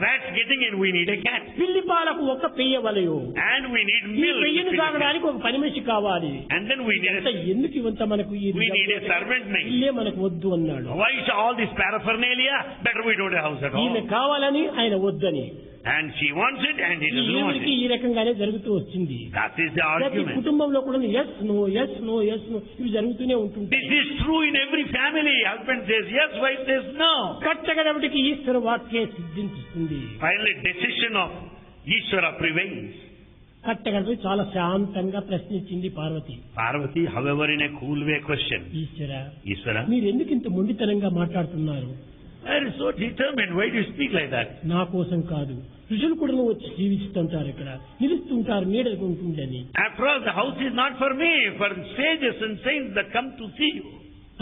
rats getting in, we need a cat. పిల్లి పాలకు ఒక పెయ్యవలయు. And we need ఈ milk. పెయ్యను తాగడానికి ఒక పని మనిషి కావాలి. And then we need అంత ఎందుకు ఇవంతా మనకు ఈ we need a servant maid. ఇల్లే మనకు వద్దు అన్నాడు. Why is all this paraphernalia? Better we don't have a house at ఈమె all. కావాలని ఆయన వద్దని. And she wants it and he doesn't want ఈమెకి it. ఈ రకంగానే జరుగుతూ వచ్చింది. That is the ప్రతి argument. కుటుంబంలో కూడా yes no yes no yes no ఇవి జరుగుతూనే ఉంటుంటాయి. This is true in every family. Husband says yes, wife says no. కట్టగడబడికి Eshwara వాక్యే సిద్ధించుతుంది. Finally, decision of Ishvara prevails. కట్టగడపై చాలా శాంతంగా ప్రశ్నించింది Parvati. Parvati, however, in a cool way question. Eshwara, Ishvara, మీరు ఎందుకు ఇంత మొండితనంగా మాట్లాడుతున్నారు? I am so determined. Why do you speak like that? నా కోసం కాదు, ఋషులు కూడా వచ్చి జీవిస్తుంటారు, ఇక్కడ నిలుస్తుంటారు, నీడకు ఉంటుందని. After all, the house is not for me, for sages and saints that come to see you.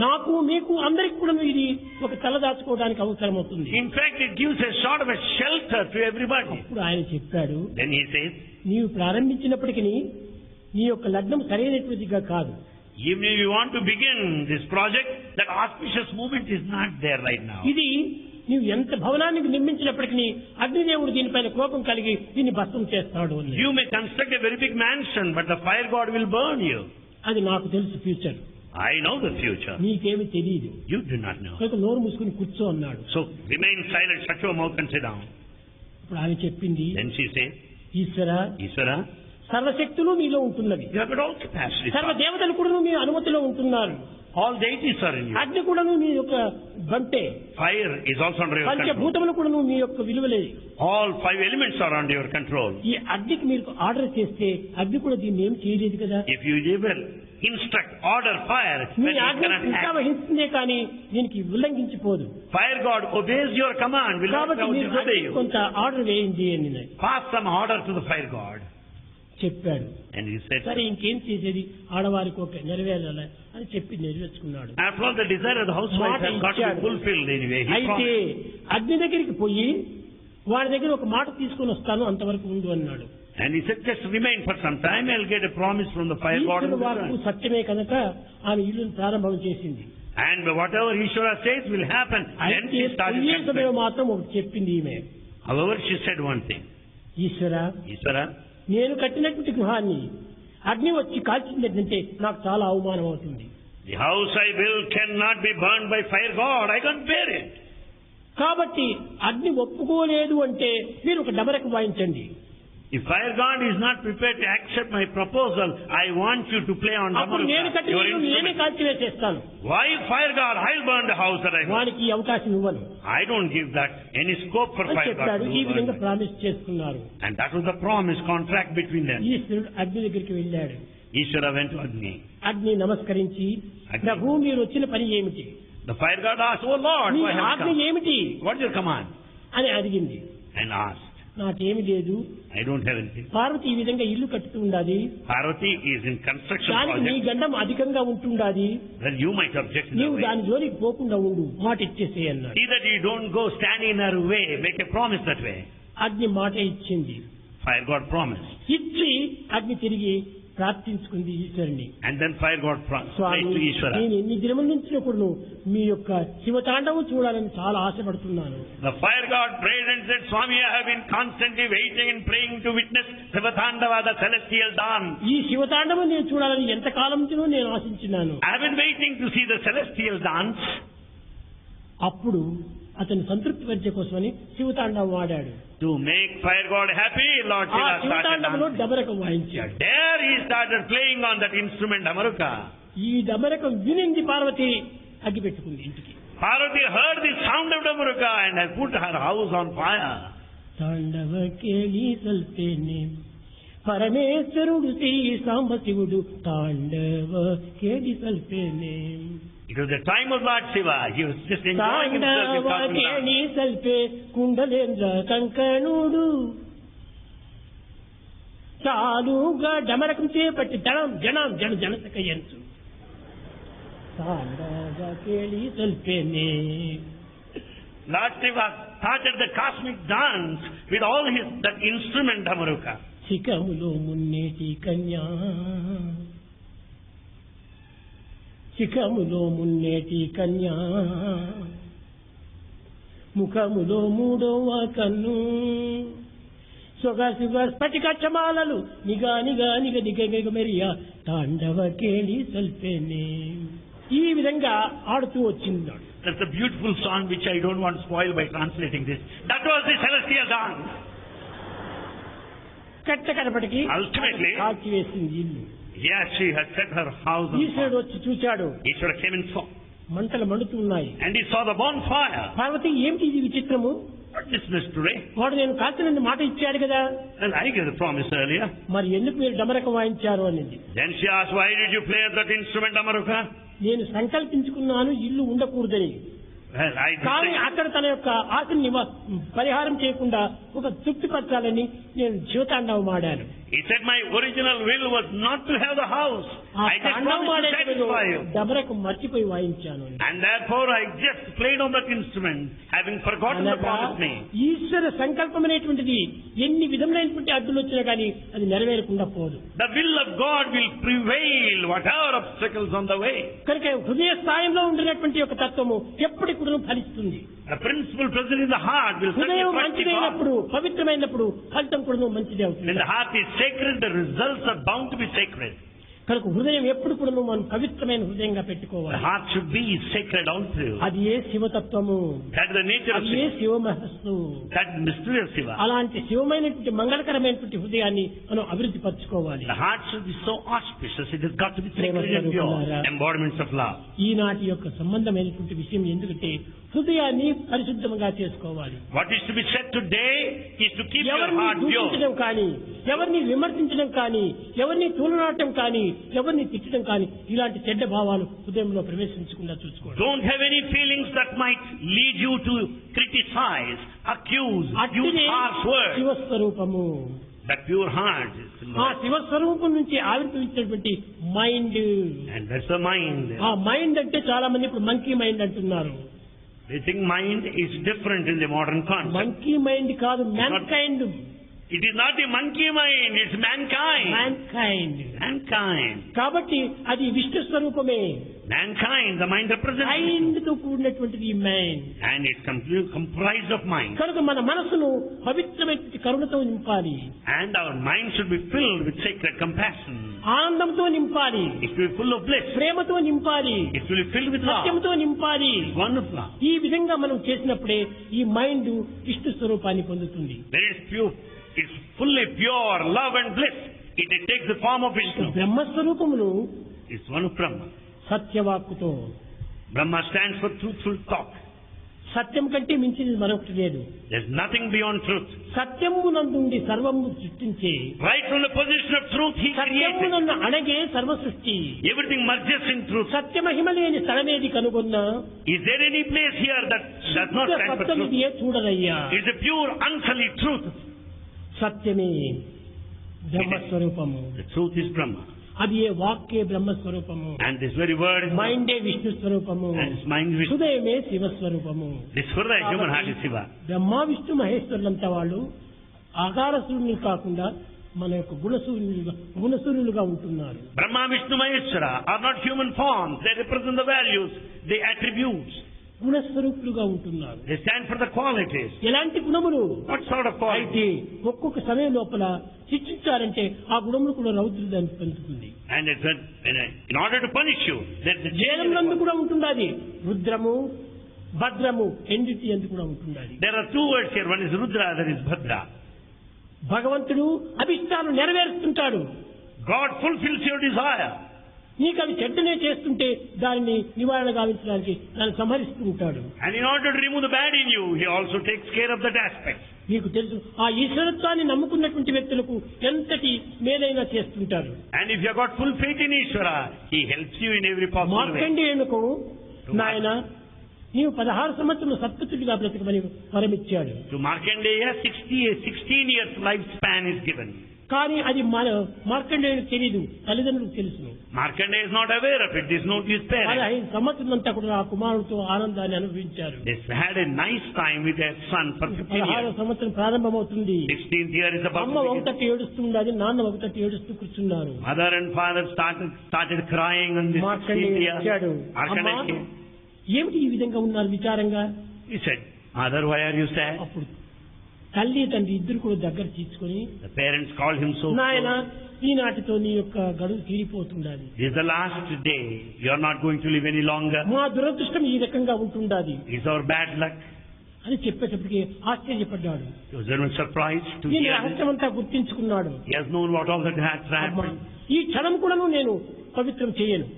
నాకు మీకు అందరికి కూడా ఇది ఒక తలదాచుకోవడానికి అవసరం అవుతుంది. In fact, it gives a sort of a shelter to everybody. అప్పుడు ఆయన చెప్పాడు, Then he says, నీవు ప్రారంభించినప్పటికీ నీ యొక్క లగ్నం సరైనటువంటిదిగా కాదు. even if you want to begin this project, that auspicious movement is not there right now. ఇది నీవు ఎంత భవనాన్ని నిర్మించినప్పటికీ అగ్నిదేవుడు దీనిపైన కోపం కలిగి దీన్ని భస్మం చేస్తాడు అని. You may construct a very big mansion, but the fire god will burn you. అది నాకు తెలుసు future. I know the future. నీకేమి తెలియదు. You do not know. కనుక నోరు మూసుకుని కూర్చో అన్నాడు. So remain silent, shut your mouth and sit down. ఇప్పుడు ఆమె చెప్పింది, Then she says, Eshwara, Ishvara, సర్వశక్తులు మీలో ఉంటున్నవి, you have got all capacity. సర్వ దేవతలు కూడా మీ అనుమతిలో ఉంటున్నారు, All deities are in you. అగ్ని కూడా మీ యొక్క బంటే, Fire is also under your control. పంచభూతములు కూడా మీ యొక్క విలువలే. All 5 elements are under your control. ఈ అగ్నికి మీరు ఆర్డర్ చేస్తే అగ్ని కూడా దీన్ని ఏం చేయలేదు కదా. If you will instruct, order fire, me then it ఆజ్ఞ cannot ఇంకా act. వహిస్తుందే కానీ దీనికి ఉల్లంఘించిపోదు. Fire god obeys your command, will not కాబట్టి మీరు disobey you. కొంత ఆర్డర్ వేయండి అని Pass some order to the fire god. చెప్పాడు. And he said, సరే ఇంకేం చేసేది, ఆడవారికి ఒక నెరవేరాల అని చెప్పి నెరవేర్చుకున్నాడు. after all, the desire of the housewife has got to be fulfilled anyway. He అయితే promised. అగ్ని దగ్గరికి పోయి వాడి దగ్గర ఒక మాట తీసుకొని వస్తాను, అంతవరకు ఉండు అన్నాడు. And he said, just remain for some time, I'll get a promise from the fire god. ఈశ్వరుడు వాక్కు సత్యమే కనుక ఆమె ఇల్లును ప్రారంభం చేసింది. And whatever Ishvara says will happen. Then అయితే she started సమయం constructing. మాత్రం ఒకటి చెప్పింది ఈమె, However, she said one thing. Eshwara, Ishvara, నేను కట్టినటువంటి గృహాన్ని అగ్ని వచ్చి కాల్చిందంటే నాకు చాలా అవమానం అవుతుంది. the house I built cannot be burned by fire god. I can't bear it. కాబట్టి అగ్ని ఒప్పుకోలేదు అంటే మీరు ఒక డమరకు వాయించండి. If fire god is not prepared to accept my proposal, I want you to play on అప్పుడు నేను Damaruka, కట్టిన your ఇల్లు నేనే instrument. కాల్చివేసేస్తాను. Why fire god? I'll burn the house that I built. వానికి ఈ అవకాశం ఇవ్వను I don't give that any scope for అని fire god చెప్పాడు. to ఈ burn. విధంగా ప్రామిస్ చేసుకున్నారు. And that was the promise contract between them. ఈశ్వరుడు అగ్ని దగ్గరికి వెళ్ళాడు. Ishvara went to Agni. అగ్ని నమస్కరించి, అగ్ని. ప్రభు మీరు వచ్చిన పని ఏమిటి, The fire god asked, oh Lord, me why have you ఆజ్ఞ come? ఏమిటి What's your command? అని అడిగింది. And asked, నాకేమి లేదు, I don't have anything. Parvati ఈ విధంగా ఇల్లు కట్టుతూ ఉండాలి, Parvati is in construction దానికి నీ project. గండం అధికంగా ఉంటుండాలి, Then you might object in నీవు that way. దాని జోలికి పోకుండా ఉండు, మాట ఇచ్చేసే అన్నాడు. See that you don't go standing in her way. Make a promise that way. అగ్ని మాట ఇచ్చింది. Fire god promised. ఇచ్చి అగ్ని తిరిగి ప్రార్థించుకుంది ఈశ్వరుని. And then fire god prayed Swamy, to Ishvara. నేను ఎన్ని దినముల నుంచి కూడా మీ యొక్క శివతాండవం చూడాలని చాలా ఆశపడుతున్నాను. The fire god prayed and said, Swami, I have been constantly waiting and praying to witness Sivatandava, the celestial dance. ఈ శివతాండవం నేను చూడాలని ఎంత కాలం నుంచో నేను ఆశించినాను. I have been waiting to see the celestial dance. అప్పుడు అతను సంతృప్తి పరిచే కోసమని శివతాండవం వాడాడు. To make fire god happy, Lord ఆ Shiva started శివతాండవంలో dancing. డమరకం వాయించాడు. There he started playing on that instrument, Damaruka. ఈ డమరకం వినింది పార్వతి, అగ్గి పెట్టుకుంది ఇంటికి. Parvati heard the sound of Damaruka and has put her house on fire. తాండవ కేళి సల్పేనే పరమేశ్వరుడు శ్రీ సాంబశివుడు, తాండవ కేళి సల్పేనే It was the time of Lord Shiva. He was just enjoying himself in Tandava talking కేళి dance. సల్పే కుండలేంద్ర కంకణుడు, చాలుగా డమరకం చేపట్టి జనం జనం జన జనసకయంచు, తాండవ కేళి సల్పేనే. Lord Shiva started the cosmic dance with all his that instrument Damaruka. శిఖములో మున్నేటి కన్యా, శిఖములో మున్నేటి కన్యా, ముఖములో మూడవ కన్ను, సొగసుగా స్ఫటిక చమాలలు నిగా నిగా నిగ నిగ మెరియా, తాండవ కేళి సల్పేనే. ఈ విధంగా ఆడుతూ వచ్చింది. That's a beautiful song which I don't want to spoil by translating this. That was the celestial dance. కట్ట కనపటికి Ultimately, కాల్చివేసింది ఇల్లు. yes, she had set her house on ఈశ్వరుడు fire. వచ్చి చూచాడు, Ishvara came and saw. మంటలు మండుతున్నాయి. And he saw the bonfire. Parvati ఏమిటి ఇది విచిత్రము, What is this today? వాడు నేను కాల్చినందు మాట ఇచ్చాడు కదా, And I gave the promise earlier. మరి ఎందుకు మీరు డమరకం వాయించారు అనింది. Then she asked, why did you play that instrument, Damaruka? నేను సంకల్పించుకున్నాను ఇల్లు ఉండకూడదని. Well, కానీ అక్కడ తన యొక్క ఆశని పరిహారం చేయకుండా ఒక తృప్తిపరచాలని నేను శివతాండవం ఆడాను. he said, my original will was not to have the house. I just wanted to satisfy you. దబరకు మర్చిపోయి వాయించాను. And therefore I just played on that instrument, having forgotten the promised me. ఈశ్వర సంకల్పమైనటువంటిది ఎన్ని విధములైనటువంటి అడ్డులు వచ్చినా కానీ అది నెరవేరకుండా పోదు. The will of God will prevail, whatever obstacles on the way. కనుక హృదయ స్థాయిలో ఉండినటువంటి ఒక తత్వము ఎప్పటికీ కూడా ఫలిస్తుంది. The principle present in the heart will certainly హృదయం fructify. మంచిదైనప్పుడు పవిత్రమైనప్పుడు ఫలితం కూడా మంచిదే When అవుతుంది. the heart is sacred, the results are bound to be sacred. కనుక హృదయం ఎప్పుడు కూడా మనం పవిత్రమైన హృదయంగా The పెట్టుకోవాలి. heart should be sacred also. అది ఏ శివతత్వము, That is the nature of అది ఏ Shiva. శివమహస్సు. That mystery of Shiva. అలాంటి శివమైనటువంటి మంగళకరమైనటువంటి హృదయాన్ని మనం అభివృద్ధి పరచుకోవాలి. The heart should be so auspicious, it has got to be sacred and pure. Embodiments of love. ఈనాటి యొక్క సంబంధమైనటువంటి విషయం ఎందుకంటే హృదయాన్ని పరిశుద్ధంగా చేసుకోవాలి. What is to be said today is to keep your ఎవరిని heart pure. దూషించడం కానీ, ఎవరిని విమర్శించడం కానీ, ఎవరిని తూలనాటం కానీ, ఎవరిని తిట్టడం కానీ ఇలాంటి చెడ్డ భావాలు హృదయంలో ప్రవేశించకుండా చూసుకోండి. Don't have any feelings that might lead you to criticize, accuse, use అట్టిదే harsh words. శివస్వరూపము. That pure heart is the ఆ Lord. శివస్వరూపం నుంచి ఆవిర్భవించినటువంటి mind. And that's the mind. ఆ మైండ్ అంటే చాలా మంది ఇప్పుడు మంకీ మైండ్ అంటున్నారు. They think mind is different in the modern concept. Monkey mind కాదు, mankind. It is not the monkey mind, it's mankind. Mankind. Mankind. కాబట్టి అది విష్ణు స్వరూపమే. Mankind, the mind represents. Mind తో కూడినటువంటిది ఈ mind. And it's completely comprised of mind. కనుక మన మనసును పవిత్రమైన కరుణతో నింపాలి. And our mind should be filled with sacred compassion. ఆనందంతో నింపాలి. It should be full of bliss. ప్రేమతో నింపాలి. It should be filled with love. సత్యంతో నింపాలి. One of love. ఈ విధంగా మనం చేసినప్పుడే ఈ మైండ్ విష్ణు స్వరూపాన్ని పొందుతుంది. When it's pure, it's fully pure love and bliss. It takes the form of Vishnu. బ్రహ్మస్వరూపమును It's one of Brahma. సత్యవాక్కుతో, Brahma stands for truthful talk. సత్యం కంటే మించింది మరొకటి లేదు. There's nothing beyond truth. సత్యమునందుండి సర్వము సృష్టించే, Right from the position of truth, He created. సత్యమునన్ను అణగే సర్వ సృష్టి. Everything merges in truth. సత్యమహిమ లేని స్థలమేది కనుగొన్నా Is there any place here that does not stand for truth? సత్యమిదియే చూడరయ్యా. It's a pure, unsullied truth. సత్యమే బ్రహ్మస్వరూపము. The truth is Brahma. అది ఏ వాక్యే బ్రహ్మస్వరూపము. And this very word is మైండే Vishnu స్వరూపము. And this mind is Vishnu. హృదయమే శివస్వరూపము. This Hridaya, human heart is Shiva. Brahma Vishnu మహేశ్వరులంతా వాళ్ళు ఆకారసూర్యులు కాకుండా మన యొక్క గుణసూర్యులుగా ఉంటున్నారు. Brahma, Vishnu, Maheshwara are not human forms. They represent the values, the attributes. గుణస్వరూపులుగా ఉంటున్నారు. They stand for the qualities. ఎలాంటి గుణములు? What sort of qualities? అయితే ఒక్కొక్క సమయం లోపల శిక్షించాలంటే ఆ గుణములు కూడా రౌద్రుదాన్ని పెంచుతుంది. And it's in order to punish you, there's a change in the వేదంలందు quality. కూడా ఉంటున్నది. రుద్రము, భద్రము రెండింటి ఎందు కూడా ఉంటున్నది. There are two words here. One is Rudra, other is Bhadra. భగవంతుడు అభిష్టాలు నెరవేరుస్తుంటాడు. God fulfills your desire. నీకు అవి చెడ్డనే చేస్తుంటే దానిని నివారణ గావించడానికి దాన్ని సంహరిస్తూ ఉంటాడు. And in order to remove the bad in you, He also takes care of that aspect. మీకు తెలుసు ఆ ఈశ్వరత్వాన్ని నమ్ముకున్నటువంటి వ్యక్తులకు ఎంతటి మేలైనా చేస్తుంటారు. And if you have got full faith in Ishvara, He helps you in every possible way. మార్కండేయునకు నాయన నీవు 16 సంవత్సరాలు సత్పుత్రుడిగా బ్రతకమని వరమిచ్చాడు. To Markandeya, 16 years lifespan is given. కానీ అది మార్కండేయునికి తెలియదు, తల్లిదండ్రులకు తెలుసు. Markandeya is not aware of it. This is known to his parents. 15 సంవత్సరాలంతా కూడా ఆ కుమారుడితో ఆనందాన్ని అనుభవించారు. They had a nice time with their son for 15 16వ years. సంవత్సరం ప్రారంభమవుతుంది. 16th year is about అమ్మ to begin. ఒకటి ఏడుస్తుండది, నాన్న ఒకటి ఏడుస్తూ కూర్చున్నారు. Mother and father started crying on this 16th మార్కండేయుడు year. వచ్చాడు. Markandeya అమ్మా, came. ఏమిటి ఈ విధంగా ఉన్నారు విచారంగా? He said, Mother, why are you sad? అప్పుడు తల్లి తండ్రి ఇద్దరు కూడా దగ్గర తీసుకొని, The parents called him so. నాయన ఈనాటితో నీ యొక్క గడువు తీరిపోతుండాలి. This is the last day. You are not going to live any longer. మా దురదృష్టం ఈ రకంగా ఉంటుండాలి This is our bad luck. అని చెప్పేటప్పటికి ఆశ్చర్యపడ్డాడు. He was very surprised to దీని hear this. రహస్యం అంతా గుర్తించుకున్నాడు. He has known what all that had అమ్మా, happened. ఈ క్షణం కూడాను నేను పవిత్రం చేయను.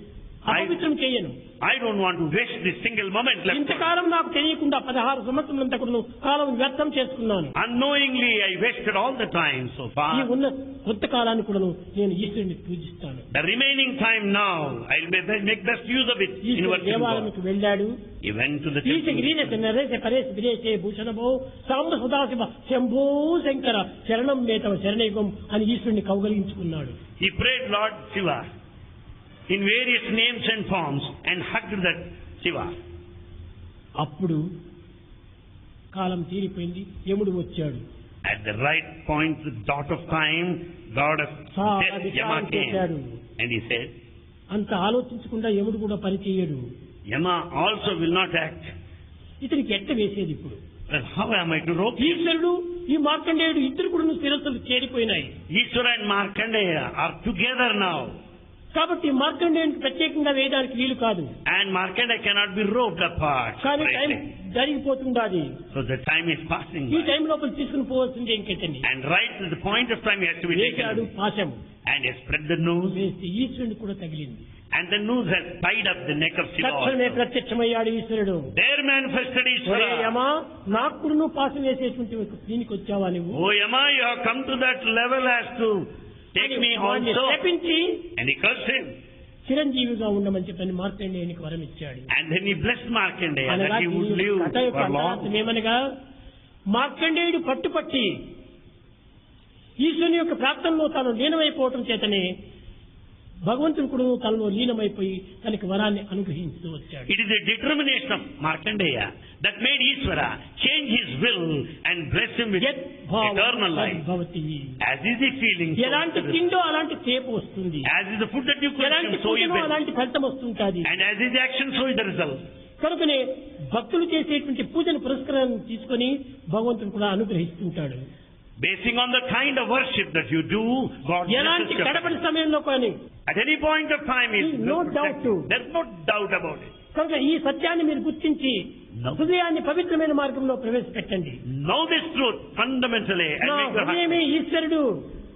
అపవిత్రం చేయను. I don't want to waste this single moment left. ఇంతకాలం నాకు తెలియకుండా 16 సంవత్సరాలంతా కూడా కాలం వ్యర్థం చేసుకున్నాను. Unknowingly I wasted all the time so far. ఈ ఉన్న కొత్త కాలాన్ని కూడా నేను ఈశ్వరుని పూజిస్తాను. The remaining time now, I'll make best use of it in ఈశ్వరుడు worshiping God. దేవాలయానికి వెళ్ళాడు. He went to the ఈశ temple. గిరీశ నరేశ పరేశ విరేశే భూషణభో సాంబ సదాశివ శంభో శంకర శరణం మేతవ శరణయుగం అని ఈశ్వరుని కౌగలించుకున్నాడు. He prayed Lord Shiva in various names and forms and hugged that Shiva. అప్పుడు కాలం తీరిపోయింది. యముడు వచ్చాడు. At the right point, the dot of time, God of death, Yama came. And he said, అంత ఆలోచించకుండా యముడు కూడా పని చేయడు. Yama also will not act. ఇతనికి ఎట్ట వేసేది ఇప్పుడు? Then how am I to rope him? ఈశ్వరుడు ఈ మార్కండేయుడు ఇద్దరు కూడా శిరస్సులు చేరిపోయినాయి. Ishvara and Markandeya are together now. కాబట్టి మార్కండేయునికి ప్రత్యేకంగా వేయడానికి వీలు కాదు. And Markandeya cannot be roped apart. కానీ time separately. జరిగిపోతుండాలి. So the time is passing ఈ by. టైం లోపల తీసుకుని పోవాల్సిందే ఇంకెతని. And right at the point of time he has to be వేశాడు taken. Paasham. And he spread the noose. వేస్తే ఈశ్వరుని కూడా తగిలింది. And the noose has tied up the neck of Shiva తక్షణమే also. ప్రత్యక్షమయ్యాడు ఈశ్వరుడు. There manifested ఒరే Ishvara. యమా నాకు కూడా నువ్వు పాశం వేసేటువంటి దీనికి వచ్చావా నువ్వు? Oh Yama, you have come to that level as to take me వాడిని also. శపించి And he cursed him. చిరంజీవిగా ఉండమని చెప్పని మార్కండేయునికి వరం ఇచ్చాడు. And then he blessed Markandeya అనగా that he would ఈ live కథ యొక్క for long. అంతరార్థం ఏమనగా మార్కండేయుడు పట్టుపట్టి ఈశ్వరుని యొక్క ప్రార్థనలో తాను లీనమైపోవటం చేతనే భగవంతుడు కూడా తనలో లీనమైపోయి తనకి వరాన్ని అనుగ్రహించుతూ వచ్చాడు. It is a determination of Markandeya that made Ishvara change his will and bless him with యత్ భావం eternal life. Bhavati. As is he feeling, so ఎలాంటి is the- తిండో అలాంటి చేపు వస్తుంది. as is the food that you ఎలాంటి consume, so is పూజనో the అలాంటి ఫలితం వస్తుంటాది. and as is the action, so is the result. కనుకనే భక్తులు చేసేటువంటి పూజను పురస్కారాన్ని తీసుకొని భగవంతుడు కూడా అనుగ్రహిస్తుంటాడు. Basing on the kind of worship that you do, God ఎలాంటి blesses you. కడపడి సమయంలో కానీ At any point of time, No doubt. there's no doubt about it. కనుక ఈ సత్యాన్ని మీరు గుర్తించి No. హృదయాన్ని పవిత్రమైన మార్గంలో ప్రవేశపెట్టండి. Know this truth fundamentally and నా make your heart. హృదయమే ఈశ్వరుడు,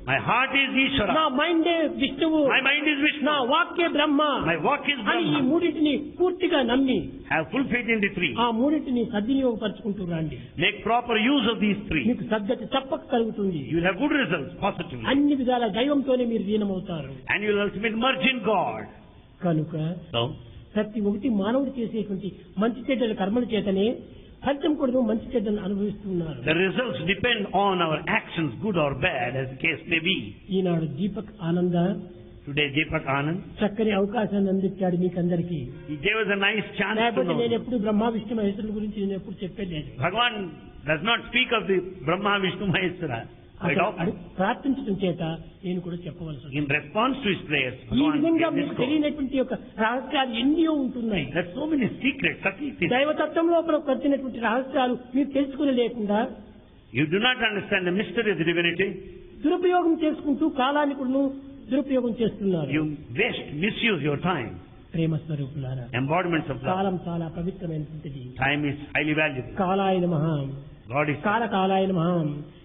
My heart is నా Ishvara. మైండే విష్ణువు, My mind is నా Vishnu. వాక్యే Brahma My walk is అని ఈ Brahma. మూడింటిని పూర్తిగా నమ్మి Have full faith in the three. ఆ మూడింటిని సద్వినియోగపరచుకుంటూ రండి. Make proper use of these three. మీకు సద్గతి తప్పక కలుగుతుంది. You will have good results positively. అన్ని విధాల దైవంతోనే మీరు లీనమవుతారు. And you will ultimately merge in God. కనుక So, ప్రతి ఒక్కటి మానవుడు చేసేటువంటి మంచి చెడ్డల కర్మల చేతనే ఫలితం కూడా మంచి చెడ్డలను అనుభవిస్తున్నారు. the results depend on our actions, good or bad, as the case may be. ఈనాడు దీపక్ ఆనంద Today, Deepak Anand, చక్కని అవకాశాన్ని అందించాడు మీకందరికీ. he gave us a nice chance to లేకపోతే know. నేను ఎప్పుడు బ్రహ్మ విష్ణు మహేశ్వరుల గురించి నేను ఎప్పుడు చెప్పలేదు. Bhagavan does not speak of the Brahma, Vishnu, Maheshwara. Quite often. ప్రార్థించడం చేత నేను కూడా చెప్పవలసి ఉంది. In response to his prayers, ఈ Bhagavan విధంగా gave మీకు this code. తెలియనటువంటి యొక్క రహస్యాలు ఎన్నో ఉంటున్నాయి. There are so many secrets, subtleties. దైవతత్వం లోపల వచ్చినటువంటి రహస్యాలు మీరు తెలుసుకుని లేకుండా You do not understand the mystery of the divinity. దురుపయోగం చేసుకుంటూ కాలాన్ని కూడా దురుపయోగం చేస్తున్నారు. You waste, misuse your time. ప్రేమ స్వరూపులారా, Embodiments of love. కాలం చాలా పవిత్రమైనటువంటిది. Time is highly valuable. కాలాయ నమః, God is కాలకాలాయ నమః,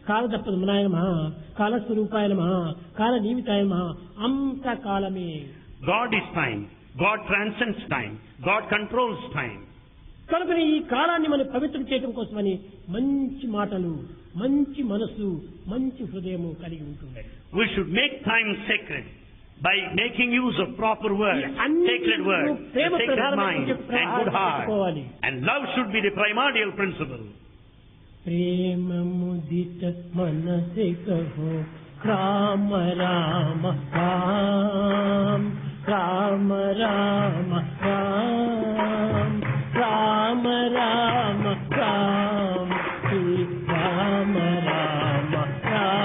కాలదప్పదమనాయ నమః, కాలస్వరూపాయ నమః, కాల నిమితాయ నమః. అంత కాలమే. God is time. God transcends time. God controls time. కనుక ఈ కాలాన్ని మనం పవిత్రం చేయడం కోసమని మంచి మాటలు, మంచి మనసు, మంచి హృదయము కలిగి ఉంటున్నాయి. We should make time sacred by making use of proper words, అన్ని sacred words, a Prema sacred ప్రధానమైన mind, and good heart. పెట్టుకోవాలి. And love should be the primordial principle. प्रेम मुदित मन से कहो राम राम राम, राम राम राम, राम राम राम, श्री राम राम राम.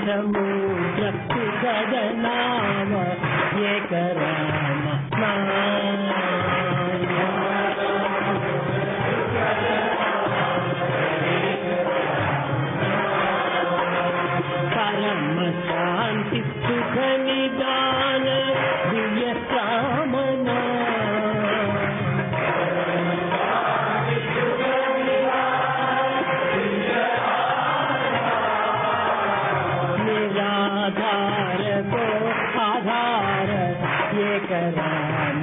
సముద్ర సుఖదనామ ఏక రామ పరమ శాంతి సుఖ నిదాన దివ్య కామనా निराधार को आधार एक राम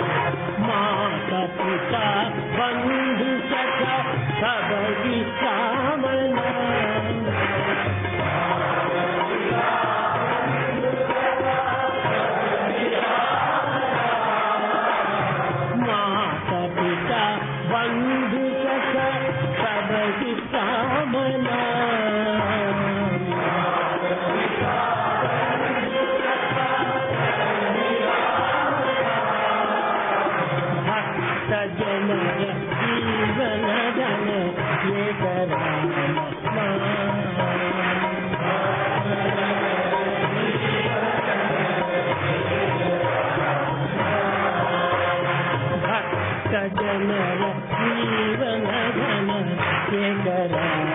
माता पिता बंधु सखा सब की कामना माता पिता बंधु सखा सब की कामना भक्त जन जीवन धन एक राम भक्त जन जीवन धन एक राम